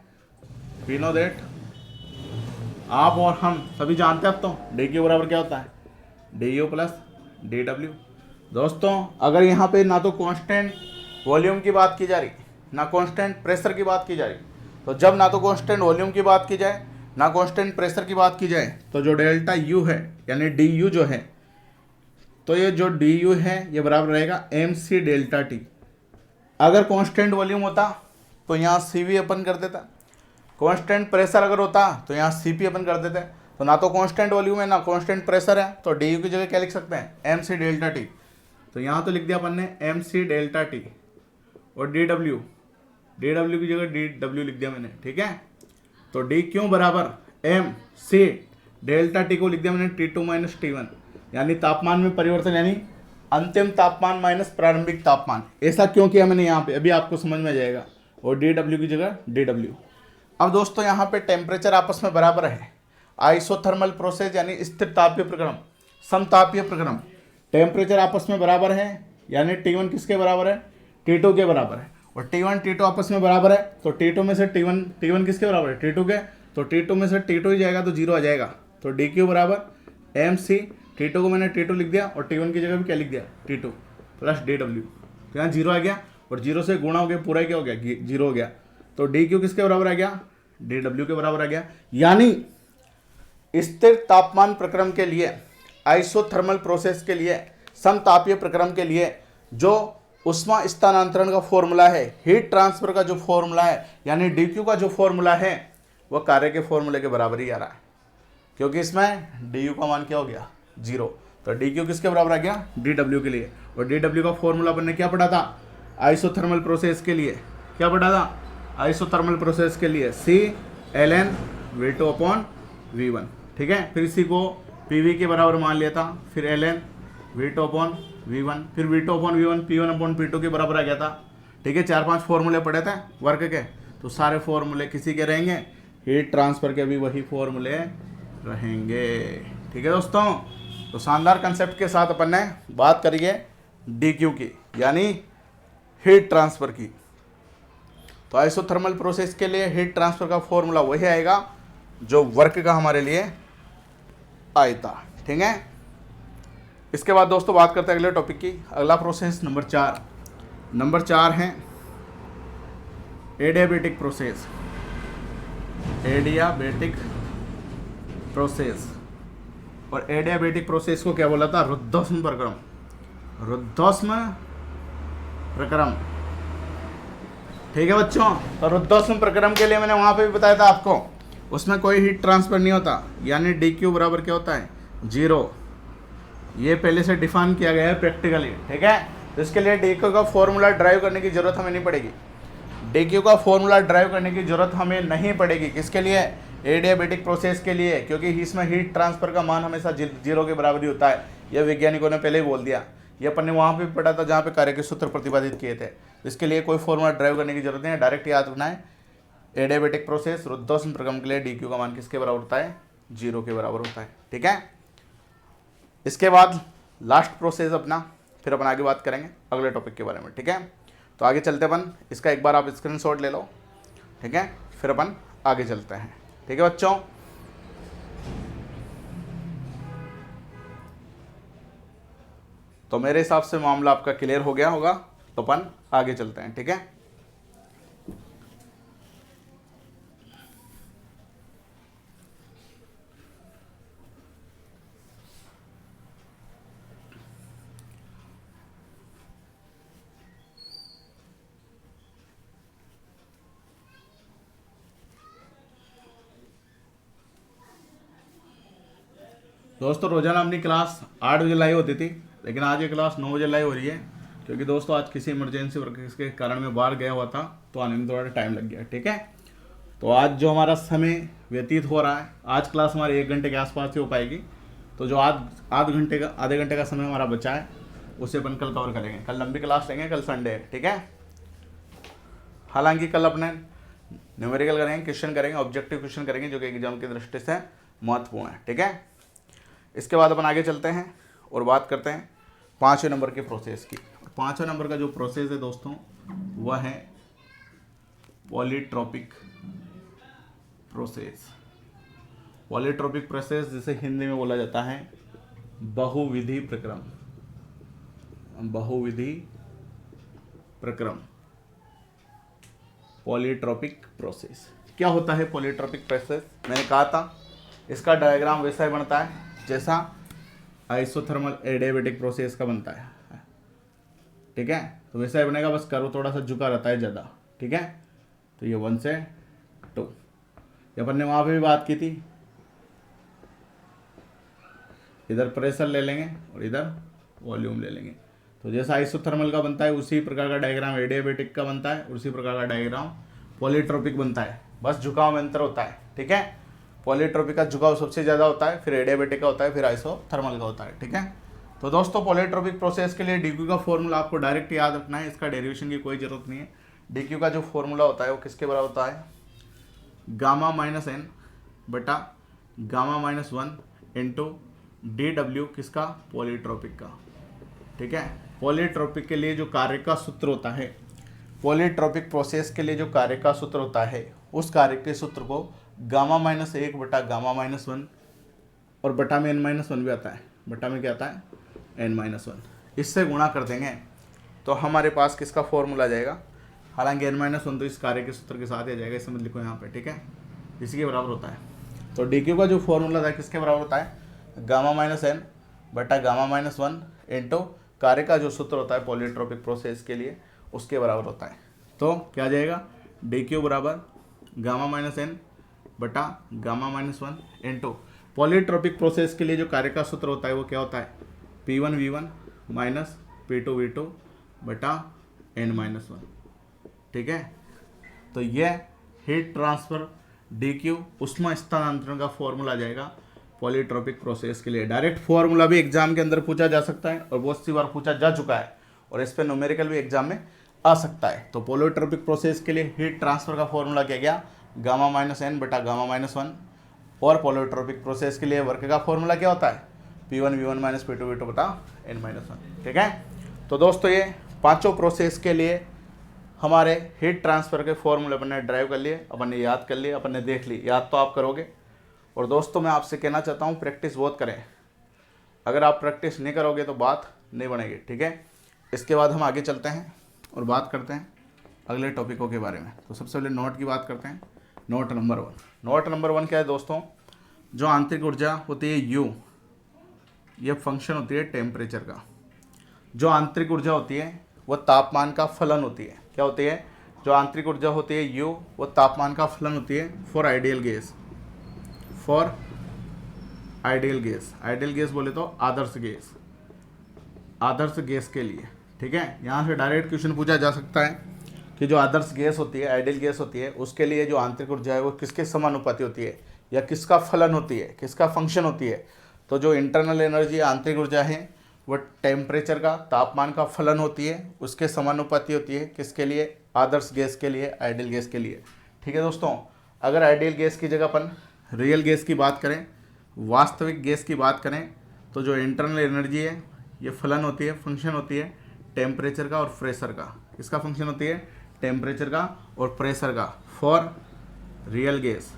वी नो दैट, आप और हम सभी जानते हैं अब तो डी क्यू बराबर क्या होता है? D you plus D W. दोस्तों अगर यहाँ पे ना तो कांस्टेंट वॉल्यूम की बात की जा रही, ना कांस्टेंट प्रेशर की बात की जा रही, तो जब ना तो कांस्टेंट वॉल्यूम की बात की जाए ना कांस्टेंट प्रेशर की बात की जाए, तो जो डेल्टा यू है यानी डी यू जो है, तो ये जो डी यू है ये बराबर रहेगा एम सी डेल्टा टी। अगर कांस्टेंट वॉल्यूम होता तो यहाँ सी वी अपन कर देता, कांस्टेंट प्रेशर अगर होता तो यहाँ सी पी अपन कर देते। तो ना तो कांस्टेंट वॉल्यूम है ना कांस्टेंट प्रेशर है, तो डी यू की जगह क्या लिख सकते हैं? M C delta T. तो यहाँ तो लिख दिया अपन ने एम सी डेल्टा टी, और डी डब्ल्यू की जगह डी डब्ल्यू लिख दिया मैंने। ठीक है, तो डी क्यू बराबर एम सी डेल्टा टी को लिख दिया मैंने T2 माइनस T1, यानी तापमान में परिवर्तन, यानी अंतिम तापमान माइनस प्रारंभिक तापमान। ऐसा क्यों किया मैंने यहाँ पे, अभी आपको समझ में आ जाएगा। और डी डब्ल्यू की जगह डी डब्ल्यू। अब दोस्तों यहाँ पे टेम्परेचर आपस में बराबर है। आइसोथर्मल प्रोसेस यानी स्थिर तापीय प्रक्रम, समतापीय प्रक्रम, टेम्परेचर आपस में बराबर है, यानी T1 किसके बराबर है? T2 के बराबर है। और T1 T2 आपस में बराबर है, तो T2 में से T1 किसके बराबर है? T2 के। तो T2 में से T2 ही जाएगा तो 0 आ जाएगा। तो डी क्यू बराबर एम सी, T2 को मैंने T2 लिख दिया और T1 की जगह भी क्या लिख दिया? T2 plus D W. तो यहाँ 0 आ गया और 0 से गुणा हो गया, पूरा क्या हो गया? 0 हो गया। तो डी क्यू किसके बराबर आ गया? डी डब्ल्यू के बराबर आ गया। यानी स्थिर तापमान प्रक्रम के लिए, आइसोथर्मल प्रोसेस के लिए, समतापीय प्रक्रम के लिए जो उष्मा स्थानांतरण का फॉर्मूला है, हीट ट्रांसफर का जो फॉर्मूला है, यानी डी क्यू का जो फॉर्मूला है, वह कार्य के फॉर्मूले के बराबर ही आ रहा है, क्योंकि इसमें डी यू का मान क्या हो गया? 0। तो डी क्यू किसके बराबर आ गया? डी डब्ल्यू के लिए। और डी डब्ल्यू का फॉर्मूला अपन ने क्या पढ़ा था आइसोथर्मल प्रोसेस के लिए? क्या पढ़ा था आइसोथर्मल प्रोसेस के लिए? C L N V2 upon V1। ठीक है, फिर इसी को PV के बराबर मान लिया था, फिर L N V two upon V one, फिर V two upon V one P one upon P two के बराबर आ गया था। ठीक है, 4-5 फॉर्मूले पढ़े थे वर्क के, तो सारे फॉर्मूले किसी के रहेंगे, हीट ट्रांसफर के भी वही फॉर्मूले रहेंगे। ठीक है दोस्तों, तो शानदार कंसेप्ट के साथ अपन ने बात करिए डी क्यू की, यानी हीट ट्रांसफर की। तो आइसोथर्मल प्रोसेस के लिए हीट ट्रांसफर का फॉर्मूला वही आएगा जो वर्क का हमारे लिए आया था। ठीक है, इसके बाद दोस्तों बात करते हैं अगले टॉपिक की। अगला प्रोसेस नंबर 4, नंबर 4 है एडियाबेटिक प्रोसेस। एडियाबेटिक प्रोसेस, और एडियाबेटिक प्रोसेस को क्या बोला था, रुद्धोष्म प्रक्रम। रुद्धोष्म प्रक्रम, ठीक है बच्चों। तो रुद्धोष्म प्रक्रम के लिए मैंने वहां पे भी बताया था आपको, उसमें कोई हीट ट्रांसफर नहीं होता, यानी डी क्यू बराबर क्या होता है, 0। ये पहले से डिफाइन किया गया है प्रैक्टिकली। ठीक है, तो इसके लिए डी क्यू का फॉर्मूला ड्राइव करने की जरूरत हमें नहीं पड़ेगी। डी क्यू का फॉर्मूला ड्राइव करने की जरूरत हमें नहीं पड़ेगी, किसके लिए, एडियाबेटिक प्रोसेस के लिए, क्योंकि इसमें हीट ट्रांसफर का मान हमेशा 0 के बराबर ही होता है। यह वैज्ञानिकों ने पहले ही बोल दिया। ये अपन ने वहाँ पे पढ़ा था जहाँ पे कार्य के सूत्र प्रतिपादित किए थे। इसके लिए कोई फॉर्मूला ड्राइव करने की जरूरत नहीं है, डायरेक्ट याद रखना है एडियाबेटिक प्रोसेस रुद्धोष्म प्रक्रम के लिए डी क्यू का मान किसके बराबर होता है, 0 के बराबर होता है। ठीक है, इसके बाद लास्ट प्रोसेस अपना, फिर अपन आगे बात करेंगे अगले टॉपिक के बारे में। ठीक है, तो आगे चलते अपन, इसका एक बार आप स्क्रीनशॉट ले लो। ठीक है, फिर अपन आगे चलते हैं। ठीक है बच्चों, तो मेरे हिसाब से मामला आपका क्लियर हो गया होगा, तो अपन आगे चलते हैं। ठीक है, दोस्तों रोजाना अपनी क्लास 8 बजे लाइव होती थी, लेकिन आज ये क्लास 9 बजे लाइव हो रही है, क्योंकि दोस्तों आज किसी इमरजेंसी वर्क के कारण मैं बाहर गया हुआ था, तो आने में थोड़ा टाइम लग गया। ठीक है, तो आज जो हमारा समय व्यतीत हो रहा है, आज क्लास हमारी 1 घंटे के आसपास ही हो पाएगी। तो जो आज आधे घंटे का समय हमारा बचा है, उसे अपन कल कवर करेंगे। कल लंबी क्लास लेंगे, कल संडे है। ठीक है, हालांकि कल अपने न्यूमेरिकल करेंगे, क्वेश्चन करेंगे, ऑब्जेक्टिव क्वेश्चन करेंगे, जो कि एग्जाम की दृष्टि से महत्वपूर्ण है। ठीक है, इसके बाद अपन आगे चलते हैं और बात करते हैं 5वें नंबर के प्रोसेस की। 5वें नंबर का जो प्रोसेस है दोस्तों, वह है पॉलीट्रोपिक प्रोसेस। पॉलीट्रोपिक प्रोसेस जिसे हिंदी में बोला जाता है बहुविधि प्रक्रम। बहुविधि प्रक्रम, पॉलीट्रोपिक प्रोसेस। क्या होता है पॉलीट्रोपिक प्रोसेस, मैंने कहा था इसका डायग्राम वैसा ही बनता है जैसा आइसोथर्मल एडियाबेटिक प्रोसेस का बनता है। ठीक है, तो वैसा ही बनेगा, बस कर्व थोड़ा सा झुका रहता है ज़्यादा। ठीक है, तो ये 1 से 2, ये अपन ने वहाँ पे भी बात की थी। इधर प्रेशर ले लेंगे और इधर वॉल्यूम ले लेंगे। तो जैसा आइसोथर्मल का बनता है उसी प्रकार का डायग्राम एडियाबेटिक का बनता है, उसी प्रकार का डायग्राम पॉलीट्रोपिक बनता है, बस झुकाव में अंतर होता है। ठीक है, पॉलीट्रोपिक का झुकाव सबसे ज़्यादा होता है, फिर एडियाबेटिक का होता है, फिर आइसोथर्मल का होता है। ठीक है, तो दोस्तों पॉलीट्रोपिक प्रोसेस के लिए डीक्यू का फॉर्मूला आपको डायरेक्ट याद रखना है, इसका डेरिवेशन की कोई ज़रूरत नहीं है। डीक्यू का जो फॉर्मूला होता है वो किसके बराबर होता है, गामा माइनस एन बटा gamma minus 1 into D W, किसका, पॉलीट्रोपिक का। ठीक है, पॉलीट्रोपिक के लिए जो कार्य का सूत्र होता है, पॉलीट्रोपिक प्रोसेस के लिए जो कार्य का सूत्र होता है, उस कार्य के सूत्र को गामा माइनस 1 बटा गामा माइनस 1, और बटा में n-1 भी आता है, बटा में क्या आता है, n-1, इससे गुणा कर देंगे तो हमारे पास किसका फॉर्मूला आ जाएगा। हालांकि n-1 तो इस कार्य के सूत्र के साथ ही आ जाएगा, इसे मत लिखो यहाँ पे। ठीक है, इसी के बराबर होता है। तो डी क्यू का जो फॉर्मूला था किसके बराबर होता है, गामा माइनस एन बटा गामा माइनस 1 इंटू कार्य का जो सूत्र होता है पॉलीट्रोपिक प्रोसेस के लिए, उसके बराबर होता है। तो क्या आ जाएगा, डी क्यू बराबर गामा माइनस एन बटा gamma minus 1 into polytropic process के लिए जो कार्य का सूत्र होता है वो क्या होता है, P1V1 माइनस P2V2 बटा n-1। ठीक है, तो यह हीट ट्रांसफर डी क्यू उष्मा स्थानांतरण का फॉर्मूला आ जाएगा पॉलीट्रोपिक प्रोसेस के लिए। डायरेक्ट फॉर्मूला भी एग्जाम के अंदर पूछा जा सकता है और बहुत सी बार पूछा जा चुका है, और इस पर न्यूमेरिकल भी एग्जाम में आ सकता है। तो पॉलीट्रोपिक प्रोसेस के लिए हीट ट्रांसफर का फॉर्मूला क्या गया, गामा माइनस एन बटा गामा माइनस वन। और पॉलीट्रोपिक प्रोसेस के लिए वर्क का फॉर्मूला क्या होता है, P1 V1 minus P2 V2 बटा N माइनस वन। ठीक है, तो दोस्तों ये पांचों प्रोसेस के लिए हमारे हीट ट्रांसफर के फॉर्मूले अपन ने ड्राइव कर लिए, अपन ने याद कर लिए, अपन ने देख ली। याद तो आप करोगे, और दोस्तों मैं आपसे कहना चाहता हूँ प्रैक्टिस बहुत करें। अगर आप प्रैक्टिस नहीं करोगे तो बात नहीं बनेगी। ठीक है, इसके बाद हम आगे चलते हैं और बात करते हैं अगले टॉपिकों के बारे में। तो सबसे पहले नोट की बात करते हैं। Note number one, note number one क्या है दोस्तों, जो आंतरिक ऊर्जा होती है U, ये फंक्शन होती है टेम्परेचर का। जो आंतरिक ऊर्जा होती है वो तापमान का फलन होती है। क्या होती है, जो आंतरिक ऊर्जा होती है U, वो तापमान का फलन होती है for ideal gas. For ideal gas, ideal gas बोले तो आदर्श गैस, आदर्श गैस के लिए। ठीक है, यहाँ से डायरेक्ट क्वेश्चन पूछा जा सकता है कि जो आदर्श गैस होती है, आइडियल गैस होती है, उसके लिए जो आंतरिक ऊर्जा है वो किसके समानुपाती होती है, या किसका फलन होती है, किसका फंक्शन होती है। तो जो इंटरनल एनर्जी आंतरिक ऊर्जा है वो टेम्परेचर का, तापमान का फलन होती है, उसके समानुपाती होती है। किसके लिए, आदर्श गैस के लिए, आइडियल गैस के लिए। ठीक है दोस्तों, अगर आइडियल गैस की जगह अपन रियल गैस की बात करें, वास्तविक गैस की बात करें, तो जो इंटरनल एनर्जी है ये फलन होती है, फंक्शन होती है टेम्परेचर का और प्रेशर का। किसका फंक्शन होती है, टेम्परेचर का और प्रेशर का, for real gas.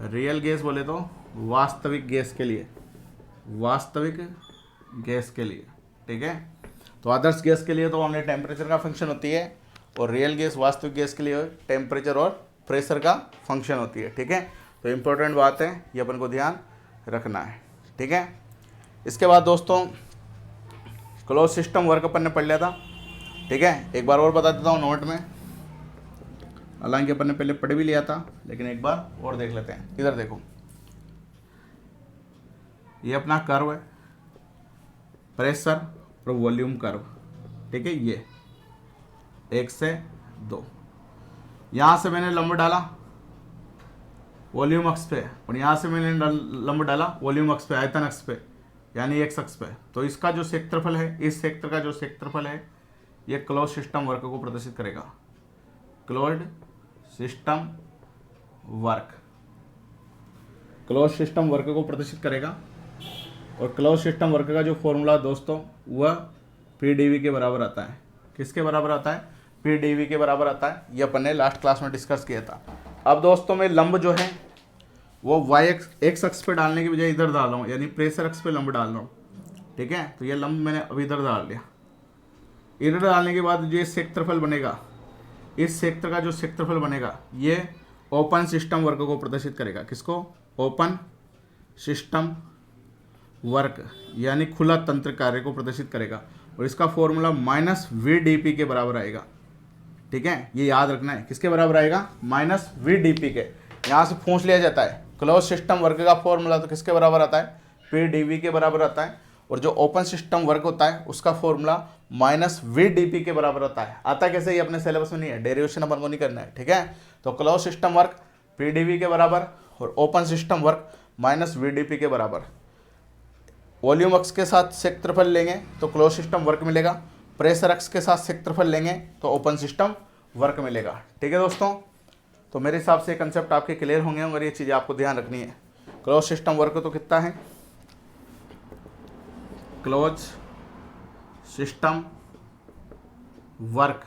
Real gas बोले तो वास्तविक गैस के लिए, वास्तविक गैस के लिए। ठीक है, तो आदर्श गैस के लिए तो हमने टेम्परेचर का फंक्शन होती है, और रियल गैस वास्तविक गैस के लिए टेम्परेचर और प्रेशर का फंक्शन होती है। ठीक है, तो इम्पोर्टेंट बात है, ये अपन को ध्यान रखना है। ठीक है, इसके बाद दोस्तों क्लोज सिस्टम वर्क अपन ने पढ़ लिया था। ठीक है, एक बार और बता देता हूँ नोट में, हालांकि अपन ने पहले पढ़ भी लिया था, लेकिन एक बार और देख लेते हैं। इधर देखो, ये अपना कर्व है, प्रेशर और वॉल्यूम कर्व। ठीक है, ये 1 से 2, यहाँ से मैंने लंब डाला वॉल्यूम अक्ष पे, और यहाँ से मैंने लंब डाला वॉल्यूम अक्ष पे, आयतन अक्ष पे, यानी एक्स अक्ष पे। तो इसका जो क्षेत्रफल है, इस क्षेत्र का जो क्षेत्रफल है, ये क्लोज सिस्टम वर्क को प्रदर्शित करेगा। Closed system work, close system work को प्रदर्शित करेगा। और क्लोज सिस्टम वर्क का जो फॉर्मूला दोस्तों वह PdV के बराबर आता है। किसके बराबर आता है, PdV के बराबर आता है। ये अपन ने लास्ट क्लास में डिस्कस किया था। अब दोस्तों मैं लंब जो है वो एक्स अक्ष पे डालने की बजाय इधर डाल रहा हूँ, यानी प्रेशर अक्ष पे लंब डाल रहा हूँ। ठीक है, तो ये लंब मैंने अभी इधर डाल लिया। इधर डालने के बाद जो ये क्षेत्रफल बनेगा, इस क्षेत्र का जो क्षेत्रफल बनेगा, ये ओपन सिस्टम वर्क को प्रदर्शित करेगा। किसको, ओपन सिस्टम वर्क, यानी खुला तंत्र कार्य को प्रदर्शित करेगा। और इसका फॉर्मूला -VdP के बराबर आएगा। ठीक है, ये याद रखना है, किसके बराबर आएगा, -VdP के। यहाँ से पूछ लिया जाता है क्लोज सिस्टम वर्क का फॉर्मूला, तो किसके बराबर आता है, PdV के बराबर आता है। और जो ओपन सिस्टम वर्क होता है उसका फॉर्मूला -VdP के बराबर होता है। आता कैसे, ये अपने सिलेबस में नहीं है, डेरिवेशन अपन को नहीं करना है। ठीक है, तो क्लोज सिस्टम वर्क PdV के बराबर और ओपन सिस्टम वर्क -VdP के बराबर। वॉल्यूम अक्ष के साथ क्षेत्रफल लेंगे तो क्लोज सिस्टम वर्क मिलेगा, प्रेशर अक्ष के साथ क्षेत्रफल लेंगे तो ओपन सिस्टम वर्क मिलेगा। ठीक है दोस्तों, तो मेरे हिसाब से कंसेप्ट आपके क्लियर होंगे, और ये चीज़ें आपको ध्यान रखनी है। क्लोज सिस्टम वर्क तो कितना है, क्लोज सिस्टम वर्क,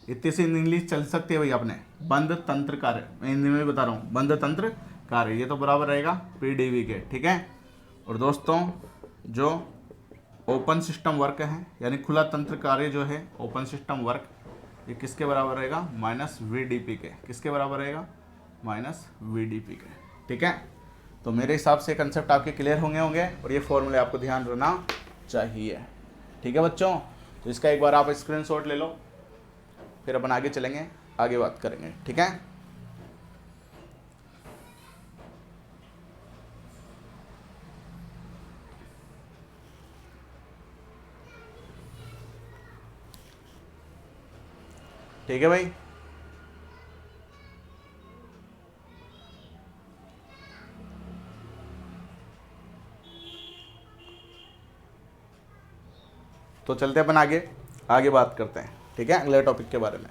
इतनी सी इंग्लिश चल सकती है भाई आपने, बंद तंत्र कार्य, मैं हिंदी में बता रहा हूँ, बंद तंत्र कार्य, ये तो बराबर रहेगा PdV के। ठीक है, और दोस्तों जो ओपन सिस्टम वर्क है, यानी खुला तंत्र कार्य जो है ओपन सिस्टम वर्क, ये किसके बराबर रहेगा, -VdP के। किसके बराबर रहेगा, -VdP के। ठीक है, तो मेरे हिसाब से कंसेप्ट आपके क्लियर होंगे, और ये फॉर्मूले आपको ध्यान रखना चाहिए। ठीक है बच्चों, तो इसका एक बार आप स्क्रीनशॉट ले लो, फिर अपन आगे चलेंगे, आगे बात करेंगे। ठीक है, ठीक है भाई। तो चलते अपन आगे आगे बात करते हैं, ठीक है, अगले टॉपिक के बारे में।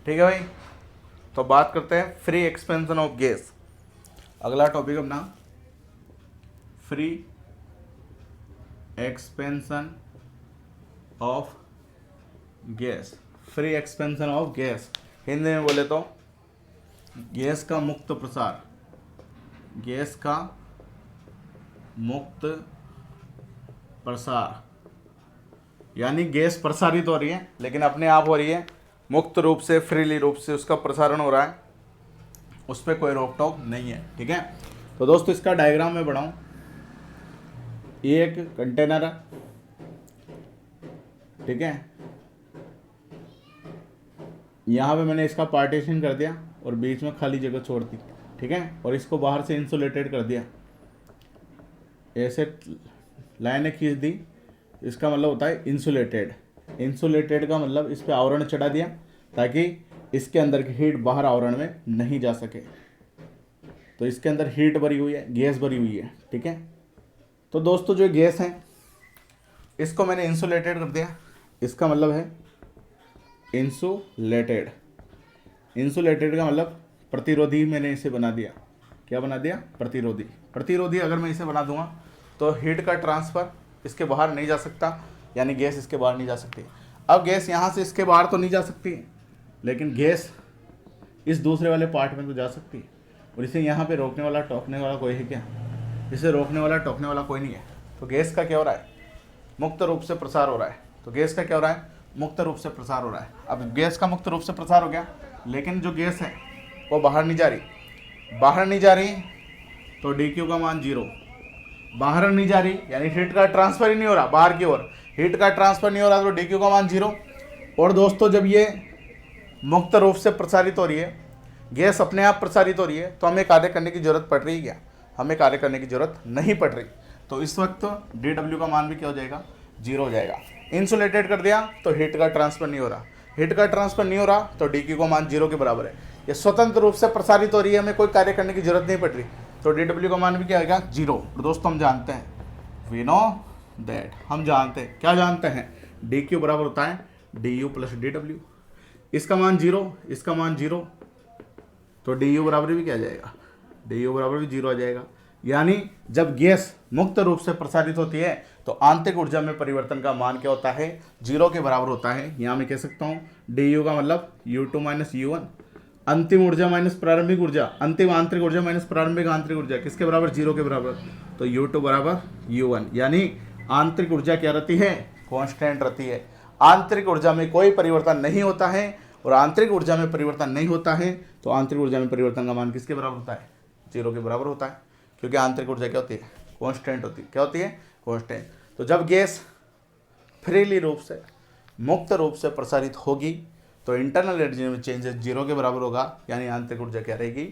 ठीक है भाई, तो बात करते हैं फ्री एक्सपेंशन ऑफ गैस। अगला टॉपिक अपना free expansion of gas. Free expansion of gas, Hindi में बोले तो गैस का मुक्त प्रसार। गैस का मुक्त प्रसार यानी गैस प्रसारित हो रही है लेकिन अपने आप हो रही है, मुक्त रूप से, फ्रीली रूप से उसका प्रसारण हो रहा है, उस पर कोई रोक टोक नहीं है, ठीक है। तो दोस्तों इसका डायग्राम मैं बनाऊं, ये एक कंटेनर है, ठीक है, यहाँ पे मैंने इसका पार्टीशन कर दिया और बीच में खाली जगह छोड़ दी, ठीक है, और इसको बाहर से इंसुलेटेड कर दिया, ऐसे लाइनें खींच दी, इसका मतलब होता है इंसुलेटेड। इंसुलेटेड का मतलब इस पे आवरण चढ़ा दिया ताकि इसके अंदर की हीट बाहर आवरण में नहीं जा सके। तो इसके अंदर हीट भरी हुई है, गैस भरी हुई है, ठीक है। तो दोस्तों जो गैस है इसको मैंने इंसुलेटेड कर दिया, इसका मतलब है इंसुलेटेड। इंसुलेटेड का मतलब प्रतिरोधी मैंने इसे बना दिया। क्या बना दिया? प्रतिरोधी। प्रतिरोधी अगर मैं इसे बना दूंगा तो हीट का ट्रांसफ़र इसके बाहर नहीं जा सकता, यानी गैस इसके बाहर नहीं जा सकती। अब गैस यहाँ से इसके बाहर तो नहीं जा सकती, लेकिन गैस इस दूसरे वाले पार्ट में तो जा सकती है, और इसे यहाँ पे रोकने वाला टोकने वाला कोई है क्या? इसे रोकने वाला टोकने वाला कोई नहीं है। तो गैस का क्या हो रहा है? मुक्त रूप से प्रसार हो रहा है। तो गैस का क्या हो रहा है? मुक्त रूप से प्रसार हो रहा है। अब गैस का मुक्त रूप से प्रसार हो गया, लेकिन जो गैस है वो बाहर नहीं जा रही। बाहर नहीं जा रही तो डी क्यू का मान 0। बाहर नहीं जा रही यानी हीट का ट्रांसफर ही नहीं हो रहा बाहर की ओर, हीट का ट्रांसफर नहीं हो रहा तो डी क्यू का मान 0। और दोस्तों जब ये मुक्त रूप से प्रसारित हो रही है, गैस अपने आप प्रसारित हो रही है, तो हमें कार्य करने की जरूरत पड़ रही है क्या? हमें कार्य करने की जरूरत नहीं पड़ रही। तो इस वक्त डी डब्ल्यू का मान भी क्या हो जाएगा? 0 हो जाएगा। इंसुलेटेड कर दिया तो हीट का ट्रांसफर नहीं हो रहा, हीट का ट्रांसफर नहीं हो रहा तो डी क्यू का मान 0 के बराबर है। ये स्वतंत्र रूप से प्रसारित हो रही है, हमें कोई कार्य करने की जरूरत नहीं पड़ रही, तो डी डब्ल्यू का मान भी क्या आएगा? 0। और दोस्तों हम जानते हैं, वी नो दैट, हम जानते हैं, क्या जानते हैं? डी क्यू बराबर होता है D you plus D W. इसका मान 0, इसका मान 0, तो डी यू बराबर भी क्या आ जाएगा? डी यू बराबर भी 0 आ जाएगा। यानी जब गैस मुक्त रूप से प्रसारित होती है तो आंतरिक ऊर्जा में परिवर्तन का मान क्या होता है? 0 के बराबर होता है। यहाँ मैं कह सकता हूँ डी यू का मतलब U2 माइनस U1, अंतिम ऊर्जा माइनस प्रारंभिक ऊर्जा, अंतिम आंतरिक ऊर्जा माइनस प्रारंभिक आंतरिक ऊर्जा, किसके बराबर? 0 के बराबर। तो U2 बराबर U1, यानी आंतरिक ऊर्जा क्या रहती है? कांस्टेंट रहती है। आंतरिक ऊर्जा में कोई परिवर्तन नहीं होता है, और आंतरिक ऊर्जा में परिवर्तन नहीं होता है तो आंतरिक ऊर्जा में परिवर्तन का मान किसके बराबर होता है? 0 के बराबर होता है, क्योंकि आंतरिक ऊर्जा क्या होती है? कांस्टेंट होती है। क्या होती है? कांस्टेंट। तो जब गैस फ्रीली रूप से, मुक्त रूप से प्रसारित होगी तो इंटरनल एनर्जी में चेंजेस 0 के बराबर होगा, यानी आंतरिक ऊर्जा क्या रहेगी?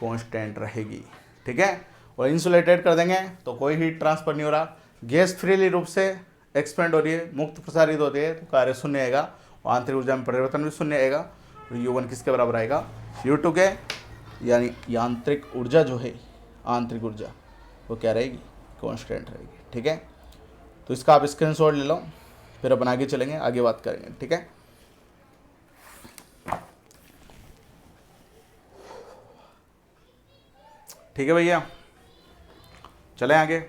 कांस्टेंट रहेगी, ठीक है। और इंसुलेटेड कर देंगे तो कोई हीट ट्रांसफर नहीं हो रहा, गैस फ्रीली रूप से एक्सपेंड हो रही है, मुक्त प्रसारित होती है, तो कार्य शून्य आएगा और आंतरिक ऊर्जा में परिवर्तन भी शून्य आएगा। और U1 किसके बराबर आएगा? U2 के, यानी यांत्रिक ऊर्जा जो है, आंतरिक ऊर्जा, वो क्या रहेगी? कांस्टेंट रहेगी, ठीक है। तो इसका आप स्क्रीनशॉट ले लो, फिर अपन आगे चलेंगे, आगे बात करेंगे, ठीक है। ठीक है भैया, चलें आगे।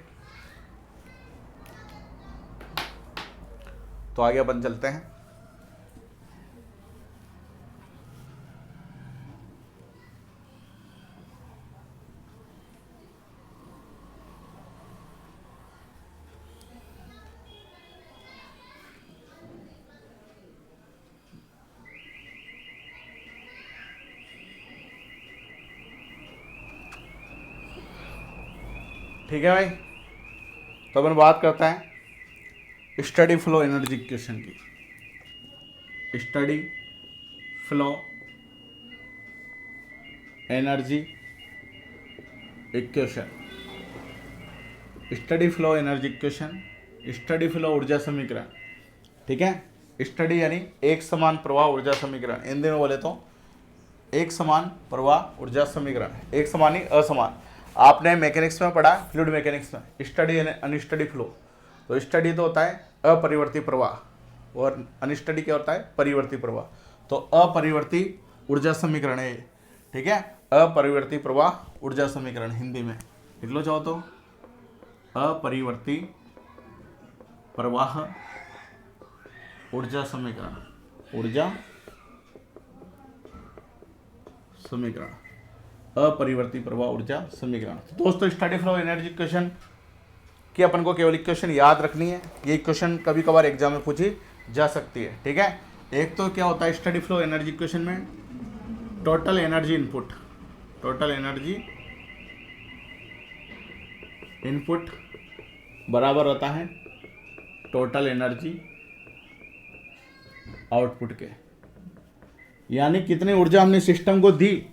तो आगे अपन चलते हैं। ठीक है भाई, तो अपन बात करते हैं स्टडी फ्लो एनर्जी इक्वेशन की। Steady flow energy equation, steady flow energy equation, steady flow ऊर्जा समीकरण, ठीक है। स्टडी यानी एक समान प्रवाह ऊर्जा समीकरण, हिंदी में बोले तो एक समान प्रवाह ऊर्जा समीकरण। एक समान ही असमान, आपने मैकेनिक्स में पढ़ा, फ्लूइड मैकेनिक्स में स्टडी यानी अनस्टडी फ्लो। तो स्टडी तो होता है अपरिवर्ती प्रवाह और अनस्टडी क्या होता है, परिवर्ती प्रवाह। तो अपरिवर्ती ऊर्जा समीकरण है, ठीक है। अपरिवर्ती प्रवाह ऊर्जा समीकरण हिंदी में लिख लो चाहो तो, अपरिवर्ती प्रवाह ऊर्जा समीकरण, ऊर्जा समीकरण, अपरिवर्ती प्रवाह ऊर्जा समीकरण। तो दोस्तों स्टडी फ्लो एनर्जी इक्वेशन कि अपन को केवल इक्वेशन याद रखनी है। ये इक्वेशन कभी कभार एग्जाम में पूछी जा सकती है, ठीक है। एक तो क्या होता है स्टडी फ्लो एनर्जी इक्वेशन में, total energy input, total energy input बराबर होता है टोटल एनर्जी आउटपुट के। यानी कितनी ऊर्जा हमने सिस्टम को दी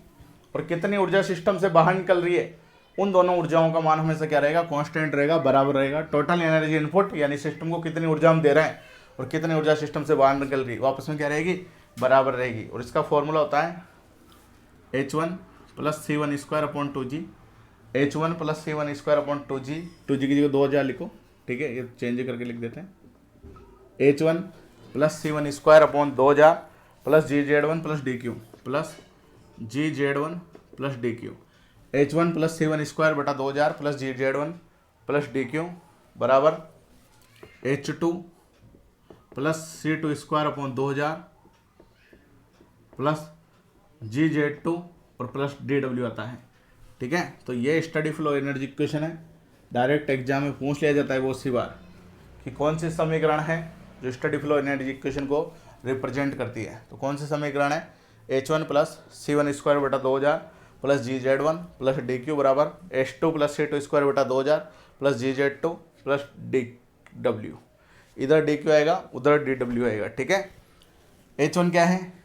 और कितनी ऊर्जा सिस्टम से बाहर निकल रही है, उन दोनों ऊर्जाओं का मान हमेशा क्या रहेगा, कांस्टेंट रहेगा, बराबर रहेगा। टोटल एनर्जी इनपुट यानी सिस्टम को कितनी ऊर्जा हम दे रहे हैं और कितनी ऊर्जा सिस्टम से बाहर निकल रही है, वापस में क्या रहेगी, बराबर रहेगी। और इसका फॉर्मूला होता है H1 + C1² H1 + C1² 2G की जगह 2000 लिखो, ठीक है, ये चेंज करके लिख देते हैं। H1 + C1² 2000 + GZ1 + DQ plus GZ1 + DQ। H1 + C1² बटा 2000 + GZ1 + DQ बराबर H2 + C2² 2000 प्लस GZ2 और प्लस DW आता है, ठीक है। तो ये स्टडी फ्लो एनर्जी इक्वेशन है, डायरेक्ट एग्जाम में पूछ लिया जाता है बहुत सी बार कि कौन सी समीकरण है जो स्टडी फ्लो एनर्जी इक्वेशन को रिप्रेजेंट करती है। तो कौन सी समीकरण है, H1 + C1² बटा 2000 प्लस GZ1 प्लस DQ बराबर H2 + C2² बटा 2000 प्लस GZ2 प्लस DW। इधर DQ आएगा उधर DW आएगा, ठीक है। H1 क्या है,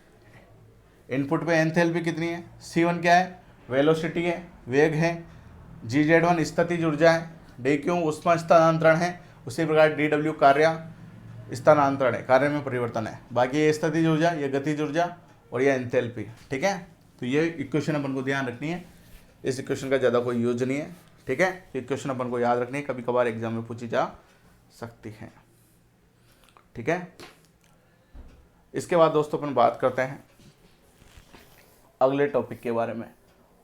इनपुट पे एंथैल्पी कितनी है, C1 क्या है, वेलोसिटी है, वेग है, GZ1 स्थितिज ऊर्जा है, DQ ऊष्मा स्थानांतरण है, उसी प्रकार DW कार्य स्थानांतरण है, कार्य में परिवर्तन है। बाकी ये स्थितिज ऊर्जा, ये गतिज ऊर्जा और ये एंथैल्पी, ठीक है। तो ये इक्वेशन अपन को ध्यान रखनी है, इस इक्वेशन का ज़्यादा कोई यूज नहीं है, ठीक है। इक्वेशन अपन को याद रखनी है, कभी कभार एग्जाम में पूछी जा सकती है, ठीक है। इसके बाद दोस्तों अपन बात करते हैं अगले टॉपिक के बारे में,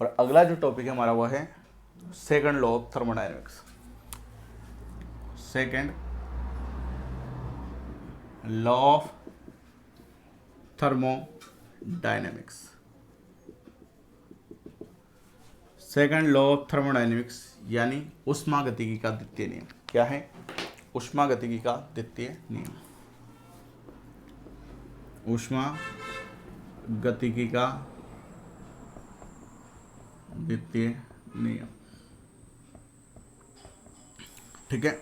और अगला जो टॉपिक है हमारा वो है second law of thermodynamics. Second law of thermodynamics, second law of thermodynamics यानी ऊष्मागतिकी का द्वितीय नियम। क्या है, ऊष्मागतिकी का द्वितीय नियम, ऊष्मागतिकी का द्वितीय नियम, ठीक है।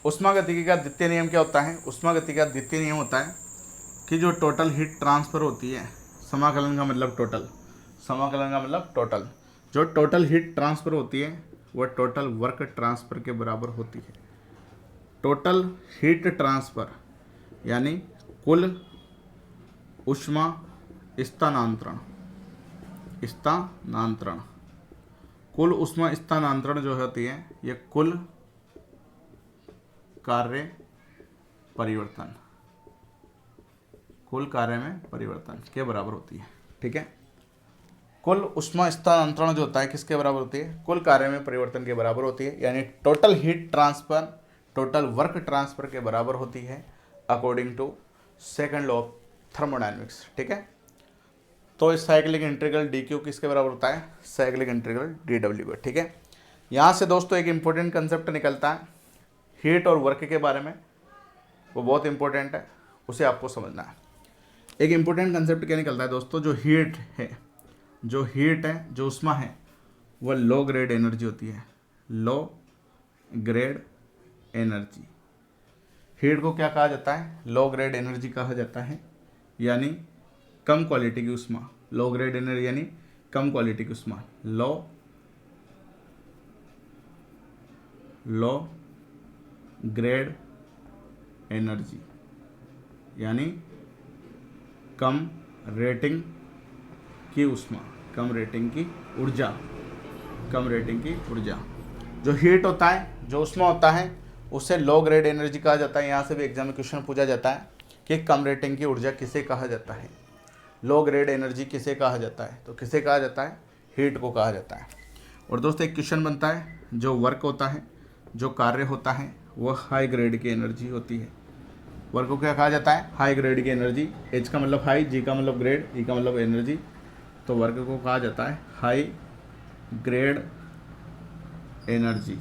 ऊष्मागतिकी का द्वितीय नियम क्या होता है, ऊष्मागतिकी का द्वितीय नियम होता है कि जो टोटल हीट ट्रांसफर होती है, समाकलन का मतलब टोटल, समाकलन का मतलब टोटल, जो टोटल हीट ट्रांसफर होती है वह टोटल वर्क ट्रांसफर के बराबर होती है। टोटल हीट ट्रांसफर यानी कुल ऊष्मा स्थानांतरण, स्थानांतरण, कुल ऊष्मा स्थानांतरण जो होती है यह कुल कार्य परिवर्तन, कुल कार्य में परिवर्तन के बराबर होती है, ठीक है। कुल ऊष्मा स्थानांतरण जो होता है किसके बराबर होती है, कुल कार्य में परिवर्तन के बराबर होती है, यानी total heat transfer total work transfer के बराबर होती है according to second law of thermodynamics, ठीक है। तो साइक्लिक इंटीग्रल DQ किसके बराबर होता है, साइक्लिक इंटीग्रल DW, ठीक है। यहाँ से दोस्तों एक इम्पोर्टेंट कंसेप्ट निकलता है हीट और वर्क के बारे में, वो बहुत इंपॉर्टेंट है, उसे आपको समझना है। एक इम्पोर्टेंट कंसेप्ट क्या निकलता है दोस्तों, जो हीट है, जो हीट है, जो ऊष्मा है, वह लो ग्रेड एनर्जी होती है, लो ग्रेड एनर्जी। हीट को क्या कहा जाता है? लो ग्रेड एनर्जी कहा जाता है, यानी कम क्वालिटी की उष्मा। लो ग्रेड एनर्जी यानी कम क्वालिटी की उष्मा। लो ग्रेड एनर्जी यानी कम रेटिंग की उष्मा, कम रेटिंग की ऊर्जा, कम रेटिंग की ऊर्जा। जो हीट होता है, जो उष्मा होता है, उसे लो ग्रेड एनर्जी कहा जाता है। यहाँ से भी एग्जाम में क्वेश्चन पूछा जाता है कि कम रेटिंग की ऊर्जा किसे कहा जाता है, लो ग्रेड एनर्जी किसे कहा जाता है? तो किसे कहा जाता है? हीट को कहा जाता है। और दोस्तों एक क्वेश्चन बनता है, जो वर्क होता है, जो कार्य होता है, वह हाई ग्रेड की एनर्जी होती है। वर्क को क्या कहा जाता है? हाई ग्रेड की एनर्जी। एच का मतलब हाई, जी का मतलब ग्रेड, ई का मतलब एनर्जी। तो वर्क को कहा जाता है हाई ग्रेड एनर्जी,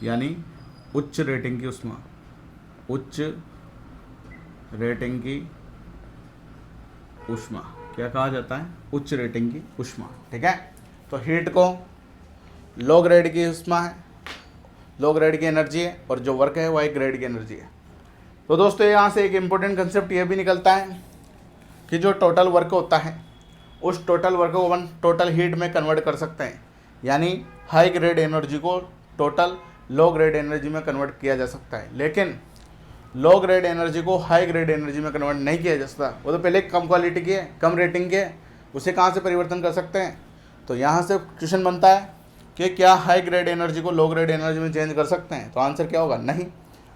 यानी उच्च रेटिंग की उष्मा, उच्च रेटिंग की उष्मा। क्या कहा जाता है? उच्च रेटिंग की उष्मा। ठीक है, तो हीट को लो ग्रेड की उष्मा है, लो ग्रेड की एनर्जी है, और जो वर्क है वो एक ग्रेड की एनर्जी है। तो दोस्तों यहाँ से एक इम्पोर्टेंट कंसेप्ट ये भी निकलता है कि जो टोटल वर्क होता है, उस टोटल वर्क को अपन टोटल हीट में कन्वर्ट कर सकते हैं, यानी हाई ग्रेड एनर्जी को टोटल लो ग्रेड एनर्जी में कन्वर्ट किया जा सकता है। लेकिन लो ग्रेड एनर्जी को हाई ग्रेड एनर्जी में कन्वर्ट नहीं किया जा सकता, वो तो पहले कम क्वालिटी की है, कम रेटिंग की है, उसे कहाँ से परिवर्तन कर सकते हैं? तो यहाँ से क्वेश्चन बनता है कि क्या हाई ग्रेड एनर्जी को लो ग्रेड एनर्जी में चेंज कर सकते हैं? तो आंसर क्या होगा? नहीं।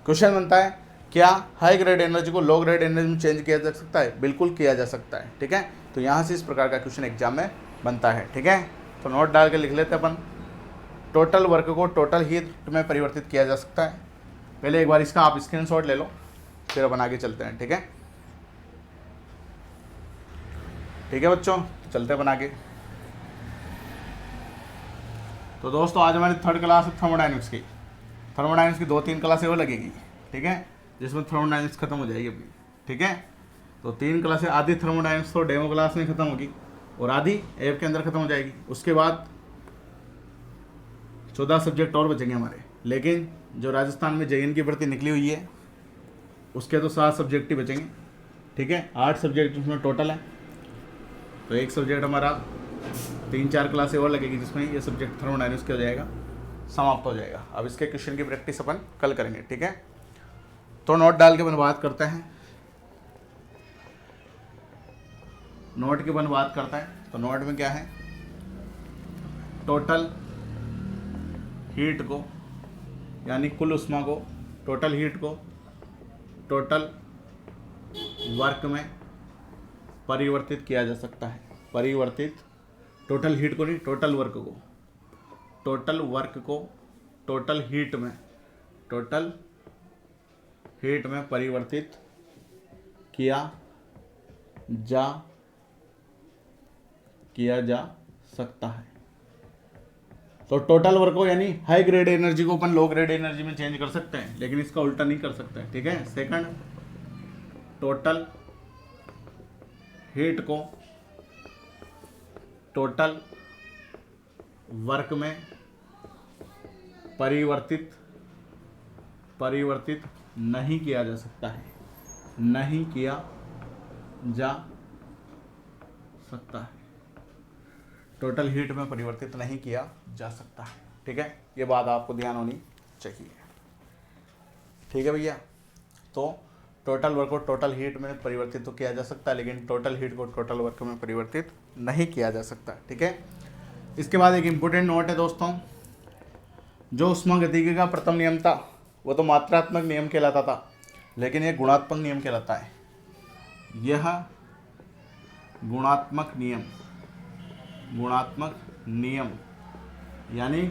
क्वेश्चन बनता है क्या हाई ग्रेड एनर्जी को लो ग्रेड एनर्जी में चेंज किया जा सकता है? बिल्कुल किया जा सकता है। ठीक है, तो यहाँ से इस प्रकार का क्वेश्चन एग्जाम में बनता है। ठीक है, तो नोट डाल के लिख लेते हैं अपन। टोटल वर्क को टोटल हीट में परिवर्तित किया जा सकता है। पहले एक बार इसका आप स्क्रीनशॉट ले लो, फिर अपन आगे चलते हैं। ठीक है, ठीक है बच्चों, चलते हैं अपन आगे। तो दोस्तों आज हमारी थर्ड क्लास है थर्मोडाइनमिक्स की। थर्मोडाइनमिक्स की 2-3 क्लासें और लगेगी। ठीक है, जिसमें थर्मोडाइनमिक्स खत्म हो जाएगी अभी। ठीक है, तो 3 क्लासें, आधी थर्मोडाइनमिक्स तो डेमो क्लास में खत्म होगी और आधी ऐप के अंदर खत्म हो जाएगी। उसके बाद 14 सब्जेक्ट और बचेंगे हमारे। लेकिन जो राजस्थान में जेईई की भर्ती निकली हुई है, उसके तो 7 सब्जेक्ट ही बचेंगे। ठीक है, 8 सब्जेक्ट उसमें टोटल है, तो एक सब्जेक्ट हमारा 3-4 क्लासें और लगेगी, जिसमें ये सब्जेक्ट थर्मोडाइनमिक्स हो जाएगा, समाप्त हो जाएगा। अब इसके क्वेश्चन की प्रैक्टिस अपन कल करेंगे। ठीक है, तो नोट डाल के अपन बात करते हैं। नोट की अपन बात करते हैं, तो नोट में क्या है? टोटल हीट को, यानी कुल उष्मा को, टोटल हीट को टोटल वर्क में परिवर्तित किया जा सकता है। परिवर्तित, टोटल हीट को नहीं, टोटल वर्क को, टोटल वर्क को टोटल हीट में, टोटल हीट में परिवर्तित किया जा सकता है। तो टोटल वर्क को, यानी हाई ग्रेड एनर्जी को अपन लो ग्रेड एनर्जी में चेंज कर सकते हैं, लेकिन इसका उल्टा नहीं कर सकते हैं। ठीक है, सेकंड, टोटल हीट को टोटल वर्क में परिवर्तित नहीं किया जा सकता है, नहीं किया जा सकता है। टोटल हीट में परिवर्तित नहीं किया जा सकता है। ठीक है, ये बात आपको ध्यान होनी चाहिए। ठीक है भैया, तो टोटल वर्क को टोटल हीट में परिवर्तित तो किया जा सकता है, लेकिन टोटल हीट को टोटल वर्क में परिवर्तित नहीं किया जा सकता। ठीक है, इसके बाद एक इम्पोर्टेंट नोट है दोस्तों, जो ऊष्मागतिकी का प्रथम नियम था वो तो मात्रात्मक नियम कहलाता था, लेकिन ये गुणात्मक नियम कहलाता है। यह गुणात्मक नियम यानी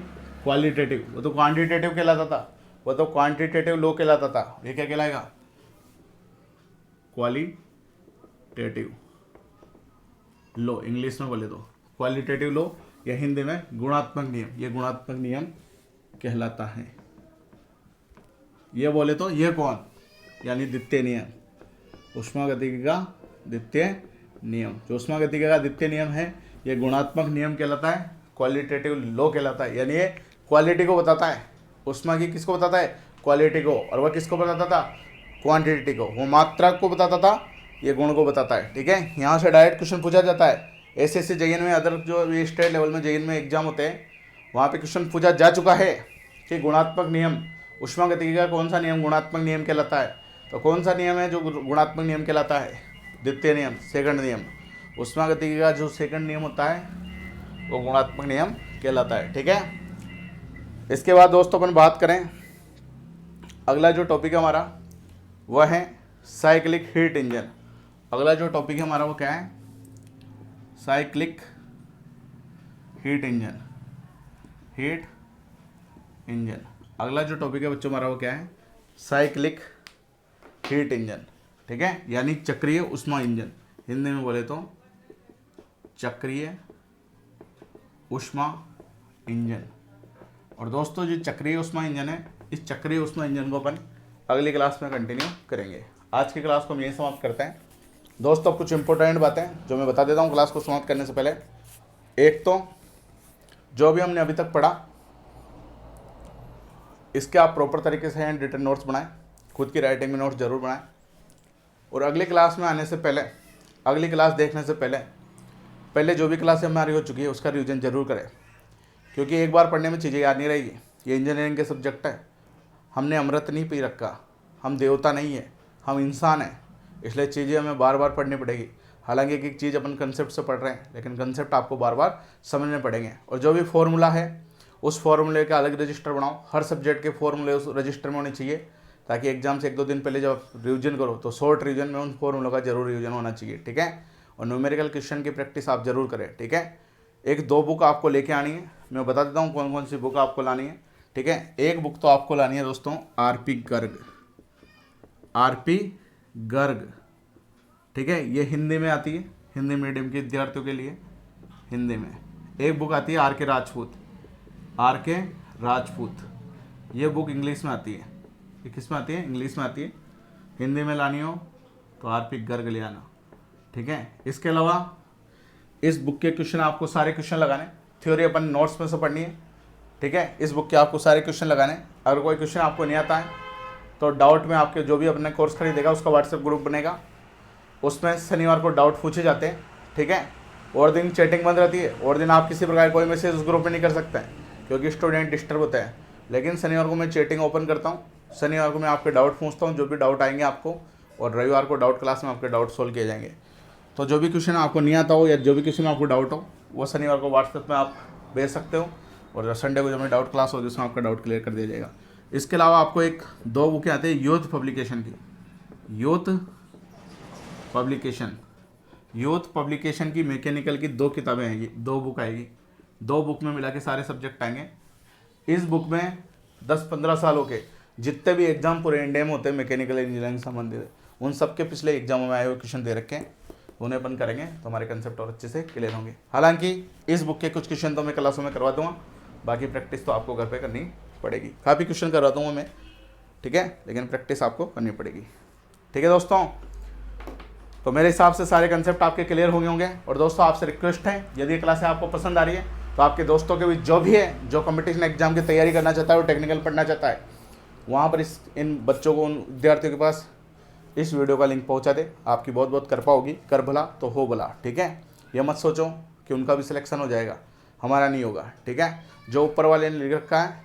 क्वालिटेटिव, वो तो क्वांटिटेटिव कहलाता था, वो तो क्वांटिटेटिव लो कहलाता था। ये क्या कहलाएगा? क्वालिटेटिव लो, इंग्लिश में बोले तो क्वालिटेटिव लो, या हिंदी में गुणात्मक नियम, ये गुणात्मक नियम कहलाता है। ये बोले तो ये कौन? यानी द्वितीय नियम, ऊष्मागतिकी का द्वितीय नियम। जो ऊष्मागतिकी का द्वितीय नियम है, ये गुणात्मक नियम कहलाता है, क्वालिटेटिव लो कहलाता है। यानी ये क्वालिटी को बताता है, ऊष्मा की किसको बताता है? क्वालिटी को, और वह किसको बताता था, क्वांटिटी को। वो मात्रा को बताता था, ये गुण को बताता है। ठीक है, यहाँ से डायरेक्ट क्वेश्चन पूछा जाता है। ऐसे जेईएन में, अदर जो ये स्टेट लेवल में जेईएन में एग्जाम होते हैं, वहाँ पे क्वेश्चन पूछा जा चुका है कि गुणात्मक नियम, ऊष्मागतिकी का कौन सा नियम गुणात्मक नियम कहलाता है। तो कौन सा नियम है जो गुणात्मक नियम कहलाता है, द्वितीय नियम, सेकंड नियम। ऊष्मागतिकी का जो सेकंड नियम होता है वो गुणात्मक नियम कहलाता है। ठीक है, इसके बाद दोस्तों अपन बात करें, अगला जो टॉपिक है हमारा वह है साइक्लिक हीट इंजन। अगला जो टॉपिक है हमारा वो क्या है, cyclic heat engine, heat engine. अगला जो टॉपिक है बच्चों हमारा वो क्या है, साइक्लिक हीट इंजन। ठीक है, यानी चक्रीय ऊष्मा इंजन, हिंदी में बोले तो चक्रीय ऊष्मा इंजन। और दोस्तों जो चक्रीय ऊष्मा इंजन है, इस चक्रीय ऊष्मा इंजन को अपन अगली क्लास में कंटिन्यू करेंगे। आज की क्लास को हम यहीं समाप्त करते हैं। दोस्तों कुछ इंपॉर्टेंट बातें जो मैं बता देता हूँ क्लास को समाप्त करने से पहले। एक तो जो भी हमने अभी तक पढ़ा इसके आप प्रॉपर तरीके से हैंड रिटन नोट्स बनाएं, खुद की राइटिंग में नोट्स जरूर बनाएं। और अगली क्लास में आने से पहले, अगली क्लास देखने से पहले जो भी क्लास हमारी हो चुकी है उसका रिवीजन जरूर करें, क्योंकि एक बार पढ़ने में चीज़ें याद नहीं रहेगी। ये इंजीनियरिंग के सब्जेक्ट है, हमने अमृत नहीं पी रखा, हम देवता नहीं है, हम इंसान हैं, इसलिए चीज़ें हमें बार बार पढ़नी पड़ेगी। हालांकि एक एक चीज़ अपन कंसेप्ट से पढ़ रहे हैं, लेकिन कंसेप्ट आपको बार बार समझने पड़ेंगे। और जो भी फॉर्मूला है उस फॉर्मूले का अलग रजिस्टर बनाओ, हर सब्जेक्ट के फॉर्मूले उस रजिस्टर में होने चाहिए, ताकि एग्जाम से 1-2 दिन पहले जब रिवीजन करो तो शॉर्ट रिवीजन में उन फॉर्मूलों का जरूर रिवीजन होना चाहिए। ठीक है, और न्यूमेरिकल क्वेश्चन की प्रैक्टिस आप जरूर करें। ठीक है, 1-2 बुक आपको लेके आनी है, मैं बता देता हूँ कौन कौन सी बुक आपको लानी है। ठीक है, एक बुक तो आपको लानी है दोस्तों आरपी गर्ग। ठीक है, ये हिंदी में आती है, हिंदी मीडियम के विद्यार्थियों के लिए हिंदी में। एक बुक आती है आर के राजपूत, ये बुक इंग्लिश में आती है। ये किस में आती है, इंग्लिश में आती है। हिंदी में लानी हो तो आरपी गर्ग ले आना। ठीक है, इसके अलावा इस बुक के क्वेश्चन आपको सारे क्वेश्चन लगाने, थ्योरी अपन नोट्स में से पढ़नी है। ठीक है, इस बुक के आपको सारे क्वेश्चन लगाने। अगर कोई क्वेश्चन आपको नहीं आता है तो डाउट में आपके जो भी अपने कोर्स खरीदेगा उसका व्हाट्सएप ग्रुप बनेगा, उसमें शनिवार को डाउट पूछे जाते हैं। ठीक है, और दिन चैटिंग बंद रहती है, और दिन आप किसी प्रकार कोई मैसेज उस ग्रुप में नहीं कर सकते हैं क्योंकि स्टूडेंट डिस्टर्ब होते हैं। लेकिन शनिवार को मैं चैटिंग ओपन करता हूँ, शनिवार को मैं आपके डाउट पूछता हूँ, जो भी डाउट आएंगे आपको, और रविवार को डाउट क्लास में आपके डाउट सोल्व किए जाएंगे। तो जो भी क्वेश्चन आपको नहीं आता हो या जो भी क्वेश्चन आपको डाउट हो वो शनिवार को व्हाट्सएप में आप भेज सकते हो, और संडे को जब मेरी डाउट क्लास होगी उसमें आपका डाउट क्लियर कर दिया जाएगा। इसके अलावा आपको 1-2 बुकें आती है यूथ पब्लिकेशन की मैकेनिकल की 2 किताबें आएंगी, 2 बुक आएगी। 2 बुक में मिला के सारे सब्जेक्ट आएंगे। इस बुक में 10-15 सालों के जितने भी एग्जाम पूरे इंडिया में होते हैं मैकेनिकल इंजीनियरिंग संबंधित, उन सब के पिछले एग्जामों में आए हुए क्वेश्चन दे रखे हैं, उन्हें अपन करेंगे तो हमारे कंसेप्ट और अच्छे से क्लियर होंगे। हालांकि इस बुक के कुछ क्वेश्चन तो मैं क्लासों में करवा दूंगा, बाकी प्रैक्टिस तो आपको घर पे करनी पड़ेगी। काफ़ी क्वेश्चन करवा दूंगा मैं, ठीक है, लेकिन प्रैक्टिस आपको करनी पड़ेगी। ठीक है दोस्तों, तो मेरे हिसाब से सारे कंसेप्ट आपके क्लियर हो गए होंगे। और दोस्तों आपसे रिक्वेस्ट है, यदि क्लासें आपको पसंद आ रही है तो आपके दोस्तों के भी जो भी है जो कंपटीशन एग्जाम की तैयारी करना चाहता है और टेक्निकल पढ़ना चाहता है, वहाँ पर इन बच्चों को, उन विद्यार्थियों के पास इस वीडियो का लिंक पहुँचा दे। आपकी बहुत बहुत कृपा होगी, कर भला तो हो भला। ठीक है, ये मत सोचो कि उनका भी सिलेक्शन हो जाएगा, हमारा नहीं होगा। ठीक है, जो ऊपर वाले ने लिख रखा है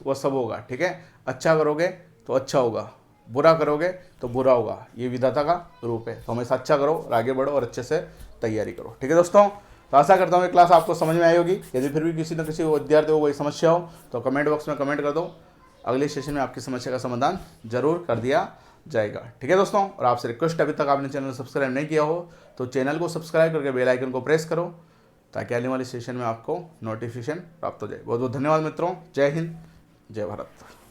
वो सब होगा। ठीक है, अच्छा करोगे तो अच्छा होगा, बुरा करोगे तो बुरा होगा, ये विधाता का रूप है। तो हमेशा अच्छा करो और आगे बढ़ो और अच्छे से तैयारी करो। ठीक है दोस्तों, तो आशा करता हूँ ये क्लास आपको समझ में आई होगी। यदि फिर भी किसी न किसी विद्यार्थी को कोई समस्या हो तो कमेंट बॉक्स में कमेंट कर दो, अगले सेशन में आपकी समस्या का समाधान जरूर कर दिया जाएगा। ठीक है दोस्तों, और आपसे रिक्वेस्ट, अभी तक आपने चैनल सब्सक्राइब नहीं किया हो तो चैनल को सब्सक्राइब करके बेल आइकन को प्रेस करो, ताकि आने वाले सेशन में आपको नोटिफिकेशन प्राप्त हो जाए। बहुत बहुत धन्यवाद मित्रों, जय हिंद, जय भारत।